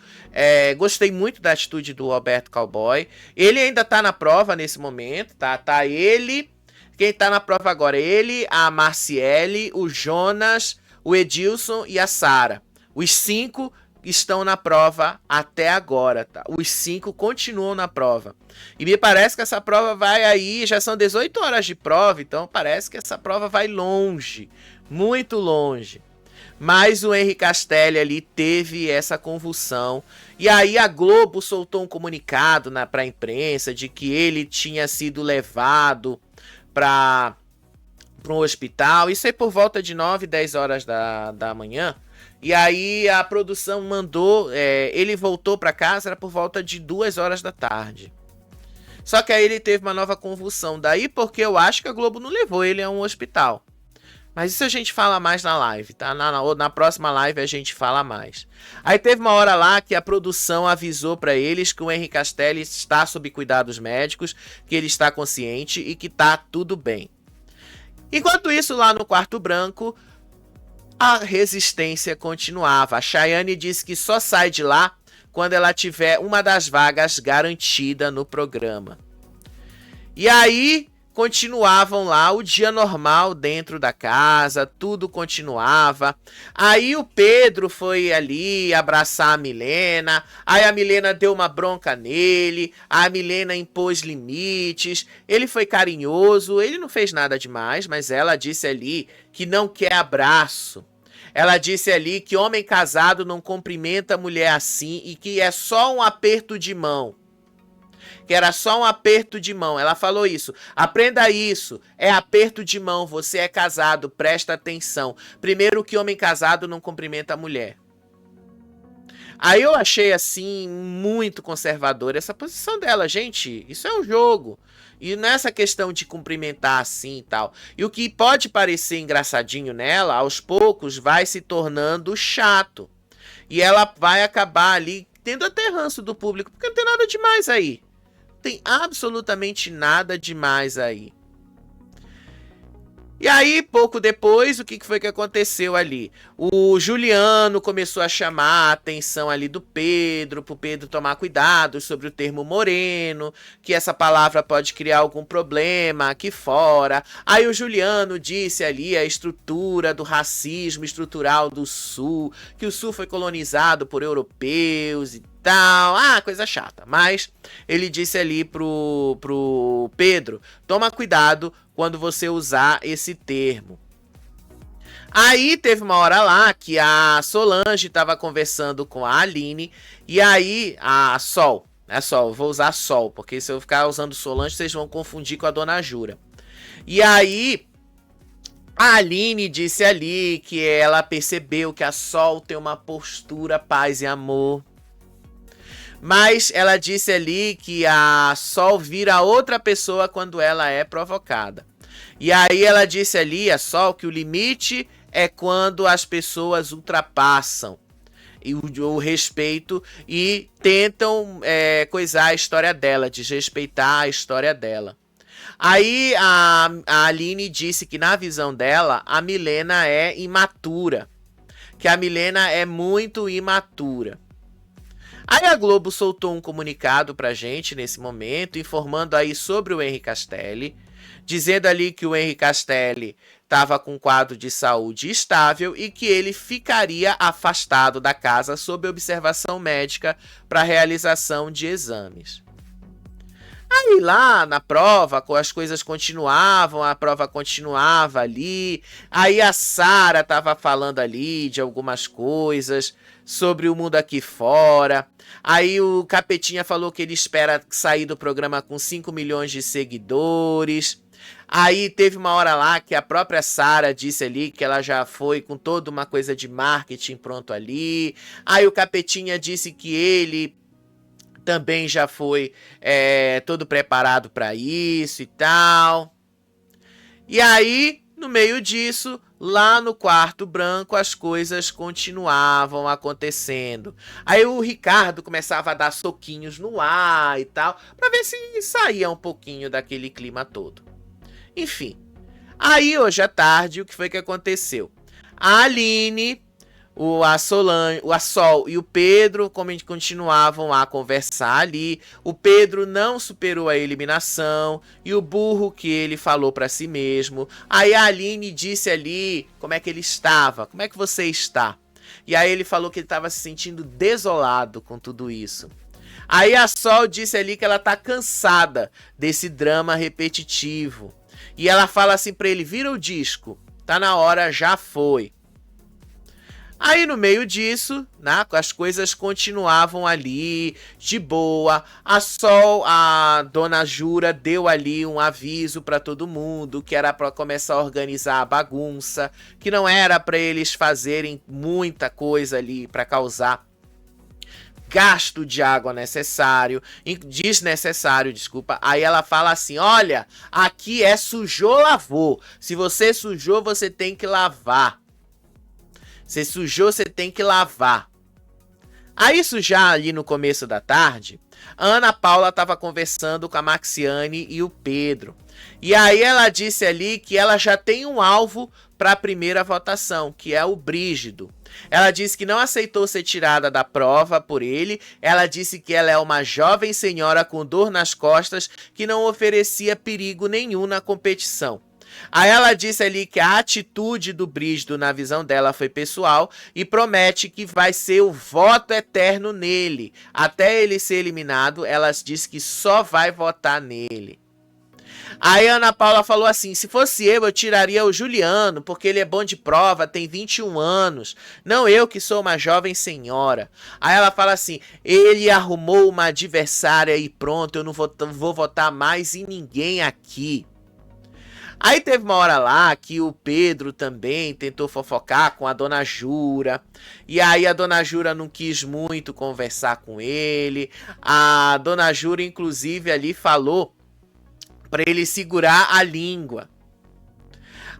Gostei muito da atitude do Alberto Cowboy. Ele ainda tá na prova nesse momento, tá? Tá ele... Quem tá na prova agora é ele, a Marciele, o Jonas, o Edilson e a Sara. Os 5 estão na prova até agora, tá? Os 5 continuam na prova. E me parece que essa prova vai aí, já são 18 horas de prova, então parece que essa prova vai longe, muito longe. Mas o Henry Castelli ali teve essa convulsão. E aí a Globo soltou um comunicado para a imprensa de que ele tinha sido levado para um hospital. Isso aí por volta de 9, 10 horas da manhã. E aí a produção mandou, ele voltou para casa, era por volta de 2 horas da tarde. Só que aí ele teve uma nova convulsão. Daí porque eu acho que a Globo não levou ele a um hospital. Mas isso a gente fala mais na live, tá? Na próxima live a gente fala mais. Aí teve uma hora lá que a produção avisou para eles que o Henry Castelli está sob cuidados médicos, que ele está consciente e que tá tudo bem. Enquanto isso, lá no quarto branco, a resistência continuava. A Chayane disse que só sai de lá quando ela tiver uma das vagas garantida no programa. E aí continuavam lá o dia normal dentro da casa, tudo continuava. Aí o Pedro foi ali abraçar a Milena, aí a Milena deu uma bronca nele, a Milena impôs limites, ele foi carinhoso, ele não fez nada demais, mas ela disse ali que não quer abraço. Ela disse ali que homem casado não cumprimenta mulher assim e que é só um aperto de mão. Que era só um aperto de mão. Ela falou isso. Aprenda isso. É aperto de mão. Você é casado. Presta atenção. Primeiro que homem casado não cumprimenta a mulher. Aí eu achei, assim, muito conservadora essa posição dela. Gente, isso é um jogo. E nessa questão de cumprimentar assim e tal. E o que pode parecer engraçadinho nela, aos poucos vai se tornando chato. E ela vai acabar ali tendo até ranço do público, porque não tem nada demais aí. Tem absolutamente nada demais aí. E aí, pouco depois, o que foi que aconteceu ali? O Juliano começou a chamar a atenção ali do Pedro, pro Pedro tomar cuidado sobre o termo moreno, que essa palavra pode criar algum problema aqui fora. Aí o Juliano disse ali a estrutura do racismo estrutural do Sul, que o Sul foi colonizado por europeus e tal. Ah, coisa chata. Mas ele disse ali pro Pedro, toma cuidado quando você usar esse termo. Aí teve uma hora lá que a Solange estava conversando com a Aline, e aí a Sol, né, Sol, vou usar Sol, porque se eu ficar usando Solange, vocês vão confundir com a Dona Jura. E aí a Aline disse ali que ela percebeu que a Sol tem uma postura paz e amor. Mas ela disse ali que a Sol vira outra pessoa quando ela é provocada. E aí ela disse ali, a Sol, que o limite é quando as pessoas ultrapassam o respeito e tentam coisar a história dela, desrespeitar a história dela. Aí a Aline disse que na visão dela, a Milena é imatura. Que a Milena é muito imatura. Aí a Globo soltou um comunicado pra gente nesse momento, informando aí sobre o Henri Castelli, dizendo ali que o Henri Castelli estava com um quadro de saúde estável e que ele ficaria afastado da casa sob observação médica para realização de exames. Aí lá na prova, as coisas continuavam, a prova continuava ali, aí a Sara estava falando ali de algumas coisas sobre o mundo aqui fora. Aí o Capetinha falou que ele espera sair do programa com 5 milhões de seguidores. Aí teve uma hora lá que a própria Sara disse ali que ela já foi com toda uma coisa de marketing pronto ali. Aí o Capetinha disse que ele também já foi todo preparado para isso e tal. E aí, no meio disso, lá no quarto branco, as coisas continuavam acontecendo. Aí o Ricardo começava a dar soquinhos no ar e tal, para ver se saía um pouquinho daquele clima todo. Enfim, aí hoje à tarde, o que foi que aconteceu? A Aline, a Solange, a Sol e o Pedro continuavam a conversar ali. O Pedro não superou a eliminação e o burro que ele falou para si mesmo. Aí a Aline disse ali como é que ele estava, como é que você está? E aí ele falou que ele estava se sentindo desolado com tudo isso. Aí a Sol disse ali que ela tá cansada desse drama repetitivo. E ela fala assim pra ele, vira o disco, tá na hora, já foi. Aí no meio disso, né, as coisas continuavam ali, de boa. A Sol, a Dona Jura, deu ali um aviso para todo mundo que era para começar a organizar a bagunça, que não era para eles fazerem muita coisa ali para causar gasto de água desnecessário, desculpa. Aí ela fala assim, olha, aqui é sujou, lavou. Se você sujou, você tem que lavar. Você sujou, você tem que lavar. Aí isso já ali no começo da tarde, a Ana Paula estava conversando com a Maxiane e o Pedro. E aí ela disse ali que ela já tem um alvo para a primeira votação, que é o Brígido. Ela disse que não aceitou ser tirada da prova por ele. Ela disse que ela é uma jovem senhora com dor nas costas que não oferecia perigo nenhum na competição. Aí ela disse ali que a atitude do Brígido na visão dela foi pessoal e promete que vai ser o voto eterno nele. Até ele ser eliminado, ela disse que só vai votar nele. Aí a Ana Paula falou assim, se fosse eu tiraria o Juliano, porque ele é bom de prova, tem 21 anos. Não eu que sou uma jovem senhora. Aí ela fala assim, ele arrumou uma adversária e pronto, eu não vou votar mais em ninguém aqui. Aí teve uma hora lá que o Pedro também tentou fofocar com a Dona Jura. E aí a Dona Jura não quis muito conversar com ele. A Dona Jura, inclusive, ali falou para ele segurar a língua.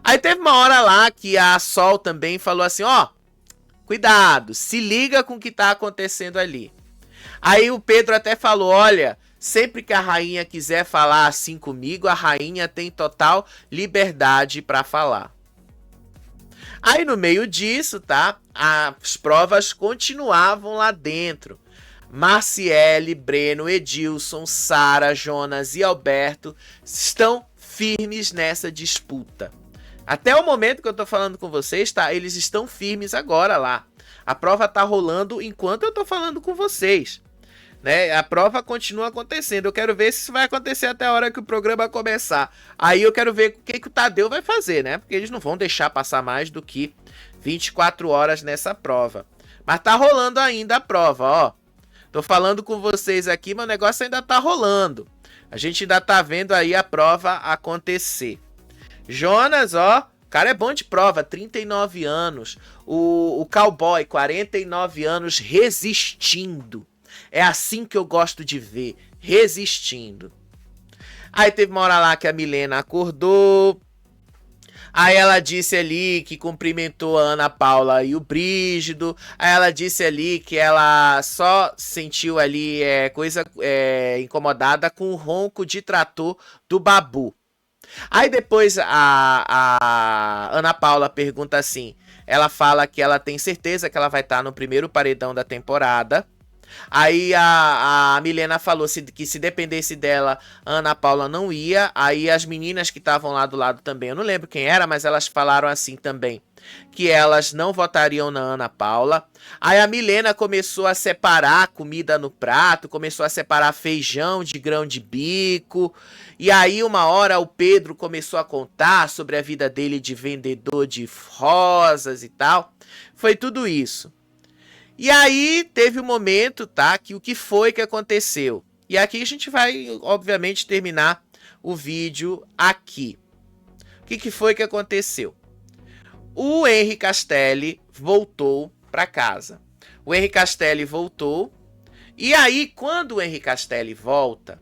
Aí teve uma hora lá que a Sol também falou assim, ó, cuidado, se liga com o que tá acontecendo ali. Aí o Pedro até falou, olha, sempre que a rainha quiser falar assim comigo, a rainha tem total liberdade para falar. Aí no meio disso, tá? As provas continuavam lá dentro. Marciele, Breno, Edilson, Sara, Jonas e Alberto estão firmes nessa disputa. Até o momento que eu tô falando com vocês, tá? Eles estão firmes agora lá. A prova tá rolando enquanto eu tô falando com vocês. Né? A prova continua acontecendo. Eu quero ver se isso vai acontecer até a hora que o programa começar. Aí eu quero ver o que o Tadeu vai fazer, né? Porque eles não vão deixar passar mais do que 24 horas nessa prova. Mas tá rolando ainda a prova, ó. Tô falando com vocês aqui, mas o negócio ainda tá rolando. A gente ainda tá vendo aí a prova acontecer. Jonas, ó, o cara é bom de prova, 39 anos. O cowboy, 49 anos, resistindo. É assim que eu gosto de ver, resistindo. Aí teve uma hora lá que a Milena acordou. Aí ela disse ali que cumprimentou a Ana Paula e o Brígido. Aí ela disse ali que ela só sentiu ali incomodada com o ronco de trator do Babu. Aí depois a Ana Paula pergunta assim. Ela fala que ela tem certeza que ela vai estar no primeiro paredão da temporada. Aí a Milena falou que se dependesse dela, a Ana Paula não ia. Aí as meninas que estavam lá do lado também, eu não lembro quem era, mas elas falaram assim também, que elas não votariam na Ana Paula. Aí a Milena começou a separar comida no prato, começou a separar feijão de grão de bico. E aí uma hora o Pedro começou a contar sobre a vida dele de vendedor de rosas e tal. Foi tudo isso. E aí teve um momento, tá, que o que foi que aconteceu? E aqui a gente vai, obviamente, terminar o vídeo aqui. O que foi que aconteceu? O Henri Castelli voltou para casa. O Henri Castelli voltou. E aí, quando o Henri Castelli volta,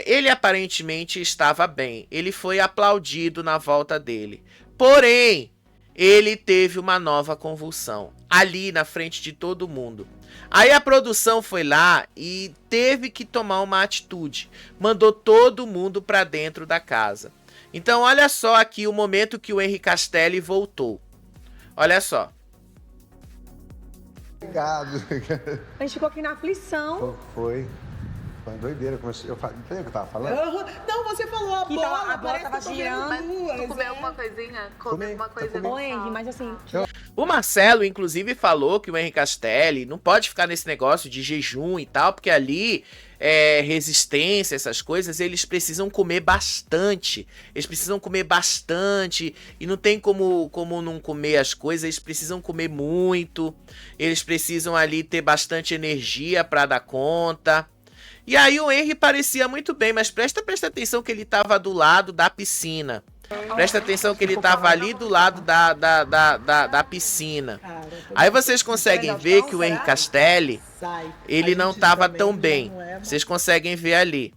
ele aparentemente estava bem. Ele foi aplaudido na volta dele. Porém, ele teve uma nova convulsão, ali na frente de todo mundo. Aí a produção foi lá e teve que tomar uma atitude. Mandou todo mundo para dentro da casa. Então olha só aqui o momento que o Henri Castelli voltou. Olha só. Obrigado. A gente ficou aqui na aflição. Foi. Foi uma doideira. Eu falei, entendeu o que eu tava falando? Não, você falou a bola tava girando. Tu comeu alguma coisinha? Comeu alguma coisa? Ô, Henri, mas assim... O Marcelo, inclusive, falou que o Henri Castelli não pode ficar nesse negócio de jejum e tal, porque ali, resistência, essas coisas, eles precisam comer bastante. Eles precisam comer bastante e não tem como não comer as coisas, eles precisam comer muito. Eles precisam ali ter bastante energia para dar conta. E aí o Henri parecia muito bem, mas presta atenção que ele estava do lado da piscina. Presta atenção que ele estava ali do lado da piscina. Aí vocês conseguem ver que o Henri Castelli, ele não estava tão bem. Vocês conseguem ver ali.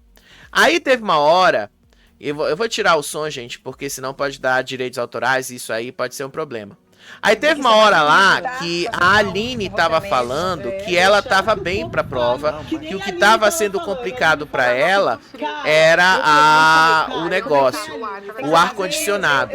Aí teve uma hora, eu vou tirar o som, gente, porque senão pode dar direitos autorais e isso aí pode ser um problema. Aí teve uma hora lá que a Aline estava falando que ela estava bem para a prova, que o que estava sendo complicado para ela era o negócio, o ar-condicionado.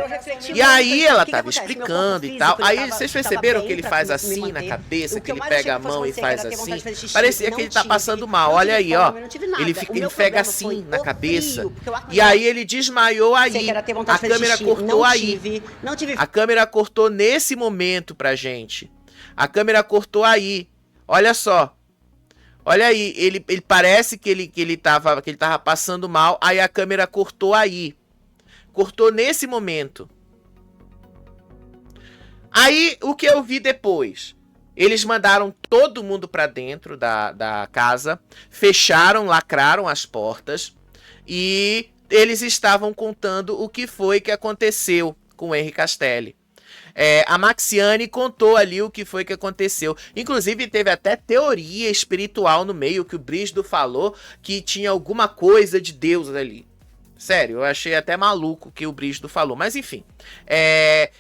E aí ela estava explicando e tal. Aí vocês perceberam que ele faz assim na cabeça, que ele pega a mão e faz assim? Parecia que ele tá passando mal. Olha aí, ó. Ele pega assim na cabeça. E aí ele desmaiou aí. A câmera cortou aí. A câmera cortou nesse momento pra gente. A câmera cortou aí. Olha só. Olha aí, ele parece que ele tava passando mal, aí a câmera cortou aí. Cortou nesse momento. Aí, o que eu vi depois? Eles mandaram todo mundo pra dentro da casa, fecharam, lacraram as portas e eles estavam contando o que foi que aconteceu com o Henry Castelli. A Maxiane contou ali o que foi que aconteceu. Inclusive teve até teoria espiritual no meio, que o Brígido falou que tinha alguma coisa de Deus ali. Sério, eu achei até maluco o que o Brígido falou. Mas enfim,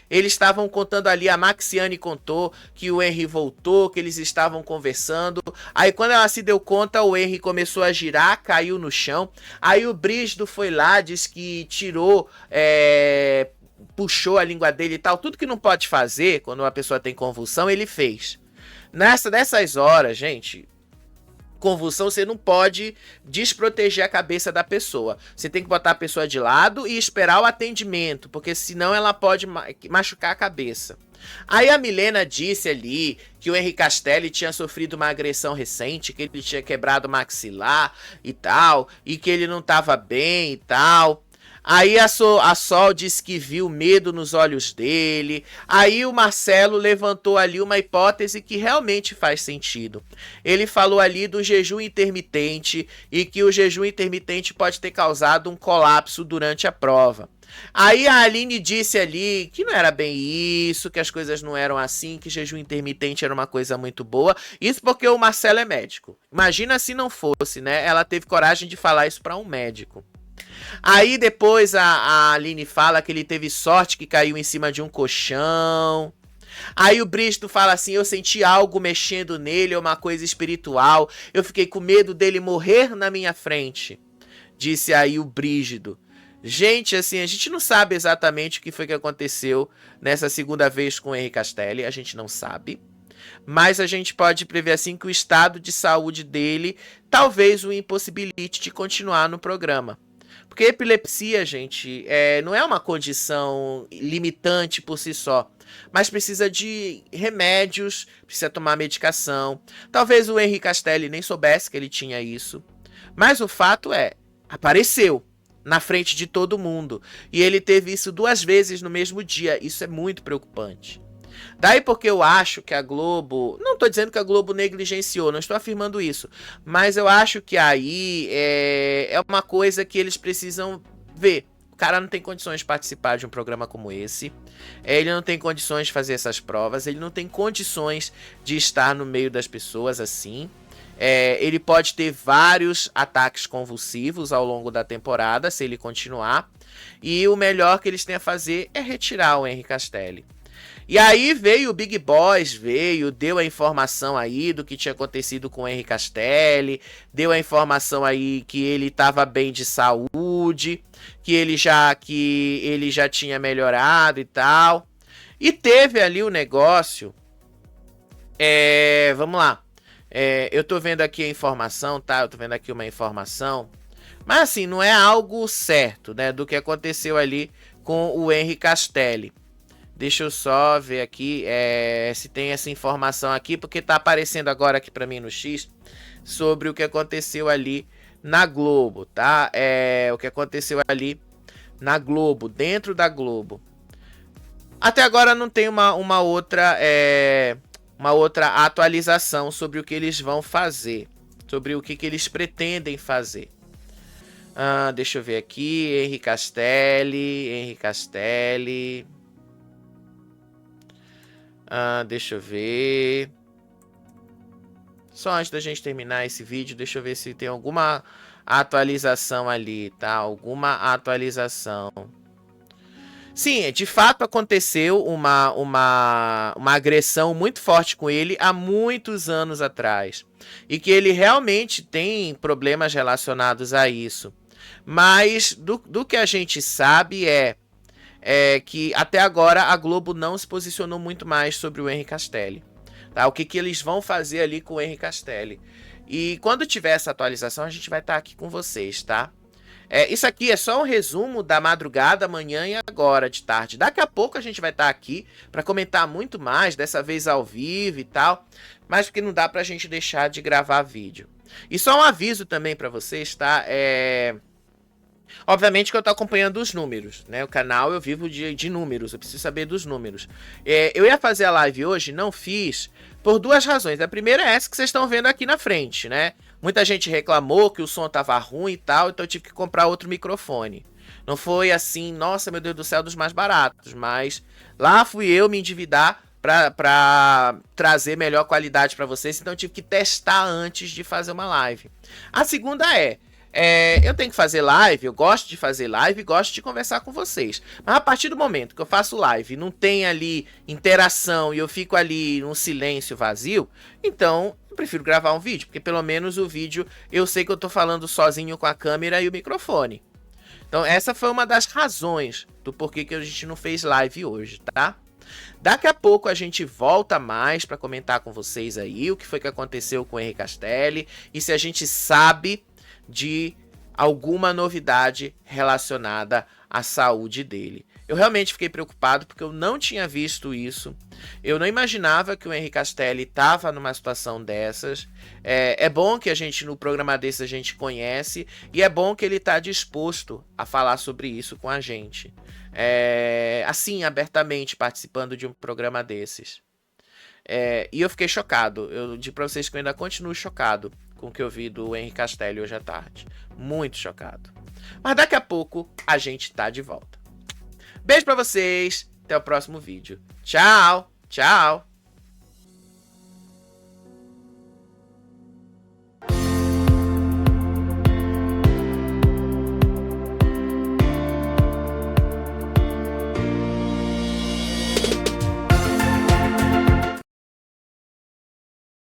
eles estavam contando ali, a Maxiane contou que o Henry voltou, que eles estavam conversando. Aí quando ela se deu conta, o Henry começou a girar, caiu no chão. Aí o Brígido foi lá, disse que tirou... puxou a língua dele e tal, tudo que não pode fazer quando uma pessoa tem convulsão, ele fez. Nessas horas, gente, convulsão, você não pode desproteger a cabeça da pessoa. Você tem que botar a pessoa de lado e esperar o atendimento, porque senão ela pode machucar a cabeça. Aí a Milena disse ali que o Henry Castelli tinha sofrido uma agressão recente, que ele tinha quebrado o maxilar e tal, e que ele não estava bem e tal. Aí a Sol disse que viu medo nos olhos dele. Aí o Marcelo levantou ali uma hipótese que realmente faz sentido. Ele falou ali do jejum intermitente e que o jejum intermitente pode ter causado um colapso durante a prova. Aí a Aline disse ali que não era bem isso, que as coisas não eram assim, que jejum intermitente era uma coisa muito boa. Isso porque o Marcelo é médico. Imagina se não fosse, né? Ela teve coragem de falar isso para um médico. Aí depois a Aline fala que ele teve sorte, que caiu em cima de um colchão. Aí o Brígido fala assim, eu senti algo mexendo nele, uma coisa espiritual. Eu fiquei com medo dele morrer na minha frente. Disse aí o Brígido. Gente, assim, a gente não sabe exatamente o que foi que aconteceu nessa segunda vez com o Henry Castelli. A gente não sabe. Mas a gente pode prever assim que o estado de saúde dele talvez o impossibilite de continuar no programa. Porque epilepsia, gente, não é uma condição limitante por si só, mas precisa de remédios, precisa tomar medicação. Talvez o Henry Castelli nem soubesse que ele tinha isso, mas o fato apareceu na frente de todo mundo. E ele teve isso 2 vezes no mesmo dia, isso é muito preocupante. Daí porque eu acho que a Globo... Não estou dizendo que a Globo negligenciou, não estou afirmando isso. Mas eu acho que aí é uma coisa que eles precisam ver. O cara não tem condições de participar de um programa como esse. Ele não tem condições de fazer essas provas. Ele não tem condições de estar no meio das pessoas assim. Ele pode ter vários ataques convulsivos ao longo da temporada, se ele continuar. E o melhor que eles têm a fazer é retirar o Henry Castelli. E aí veio o Big Boss, deu a informação aí do que tinha acontecido com o Henry Castelli, deu a informação aí que ele estava bem de saúde, que ele já tinha melhorado e tal. E teve ali o negócio, vamos lá, eu tô vendo aqui a informação, tá? Eu tô vendo aqui uma informação, mas assim, não é algo certo, né, do que aconteceu ali com o Henry Castelli. Deixa eu só ver aqui se tem essa informação aqui, porque tá aparecendo agora aqui pra mim no X sobre o que aconteceu ali na Globo, tá? O que aconteceu ali na Globo, dentro da Globo. Até agora não tem uma outra atualização sobre o que eles vão fazer, sobre o que eles pretendem fazer. Deixa eu ver aqui, Henry Castelli. Deixa eu ver. Só antes da gente terminar esse vídeo, deixa eu ver se tem alguma atualização ali, tá? Alguma atualização. Sim, de fato aconteceu uma agressão muito forte com ele há muitos anos atrás. E que ele realmente tem problemas relacionados a isso. Mas do que a gente sabe que até agora a Globo não se posicionou muito mais sobre o Henry Castelli. Tá? O que eles vão fazer ali com o Henry Castelli. E quando tiver essa atualização, a gente vai estar aqui com vocês, tá? Isso aqui é só um resumo da madrugada, amanhã e agora de tarde. Daqui a pouco a gente vai estar aqui para comentar muito mais, dessa vez ao vivo e tal. Mas porque não dá pra gente deixar de gravar vídeo. E só um aviso também para vocês, tá? Obviamente que eu tô acompanhando os números, né? O canal eu vivo de números, eu preciso saber dos números. Eu ia fazer a live hoje, não fiz, por 2 razões. A primeira é essa que vocês estão vendo aqui na frente, né? Muita gente reclamou que o som tava ruim e tal, então eu tive que comprar outro microfone. Não foi assim, nossa, meu Deus do céu, dos mais baratos, mas lá fui eu me endividar pra trazer melhor qualidade pra vocês, então eu tive que testar antes de fazer uma live. A segunda eu tenho que fazer live, eu gosto de fazer live e gosto de conversar com vocês. Mas a partir do momento que eu faço live e não tem ali interação e eu fico ali num silêncio vazio, então eu prefiro gravar um vídeo, porque pelo menos o vídeo eu sei que eu tô falando sozinho com a câmera e o microfone. Então essa foi uma das razões do porquê que a gente não fez live hoje, tá? Daqui a pouco a gente volta mais para comentar com vocês aí o que foi que aconteceu com o Henri Castelli e se a gente sabe de alguma novidade relacionada à saúde dele. Eu realmente fiquei preocupado porque eu não tinha visto isso. Eu não imaginava que o Henri Castelli estava numa situação dessas. É bom que a gente, no programa desse, a gente conhece. E é bom que ele está disposto a falar sobre isso com a gente. Assim, abertamente, participando de um programa desses. E eu fiquei chocado. Eu digo pra vocês que eu ainda continuo chocado com o que eu vi do Henri Castelli hoje à tarde. Muito chocado. Mas daqui a pouco a gente tá de volta. Beijo pra vocês. Até o próximo vídeo. Tchau. Tchau.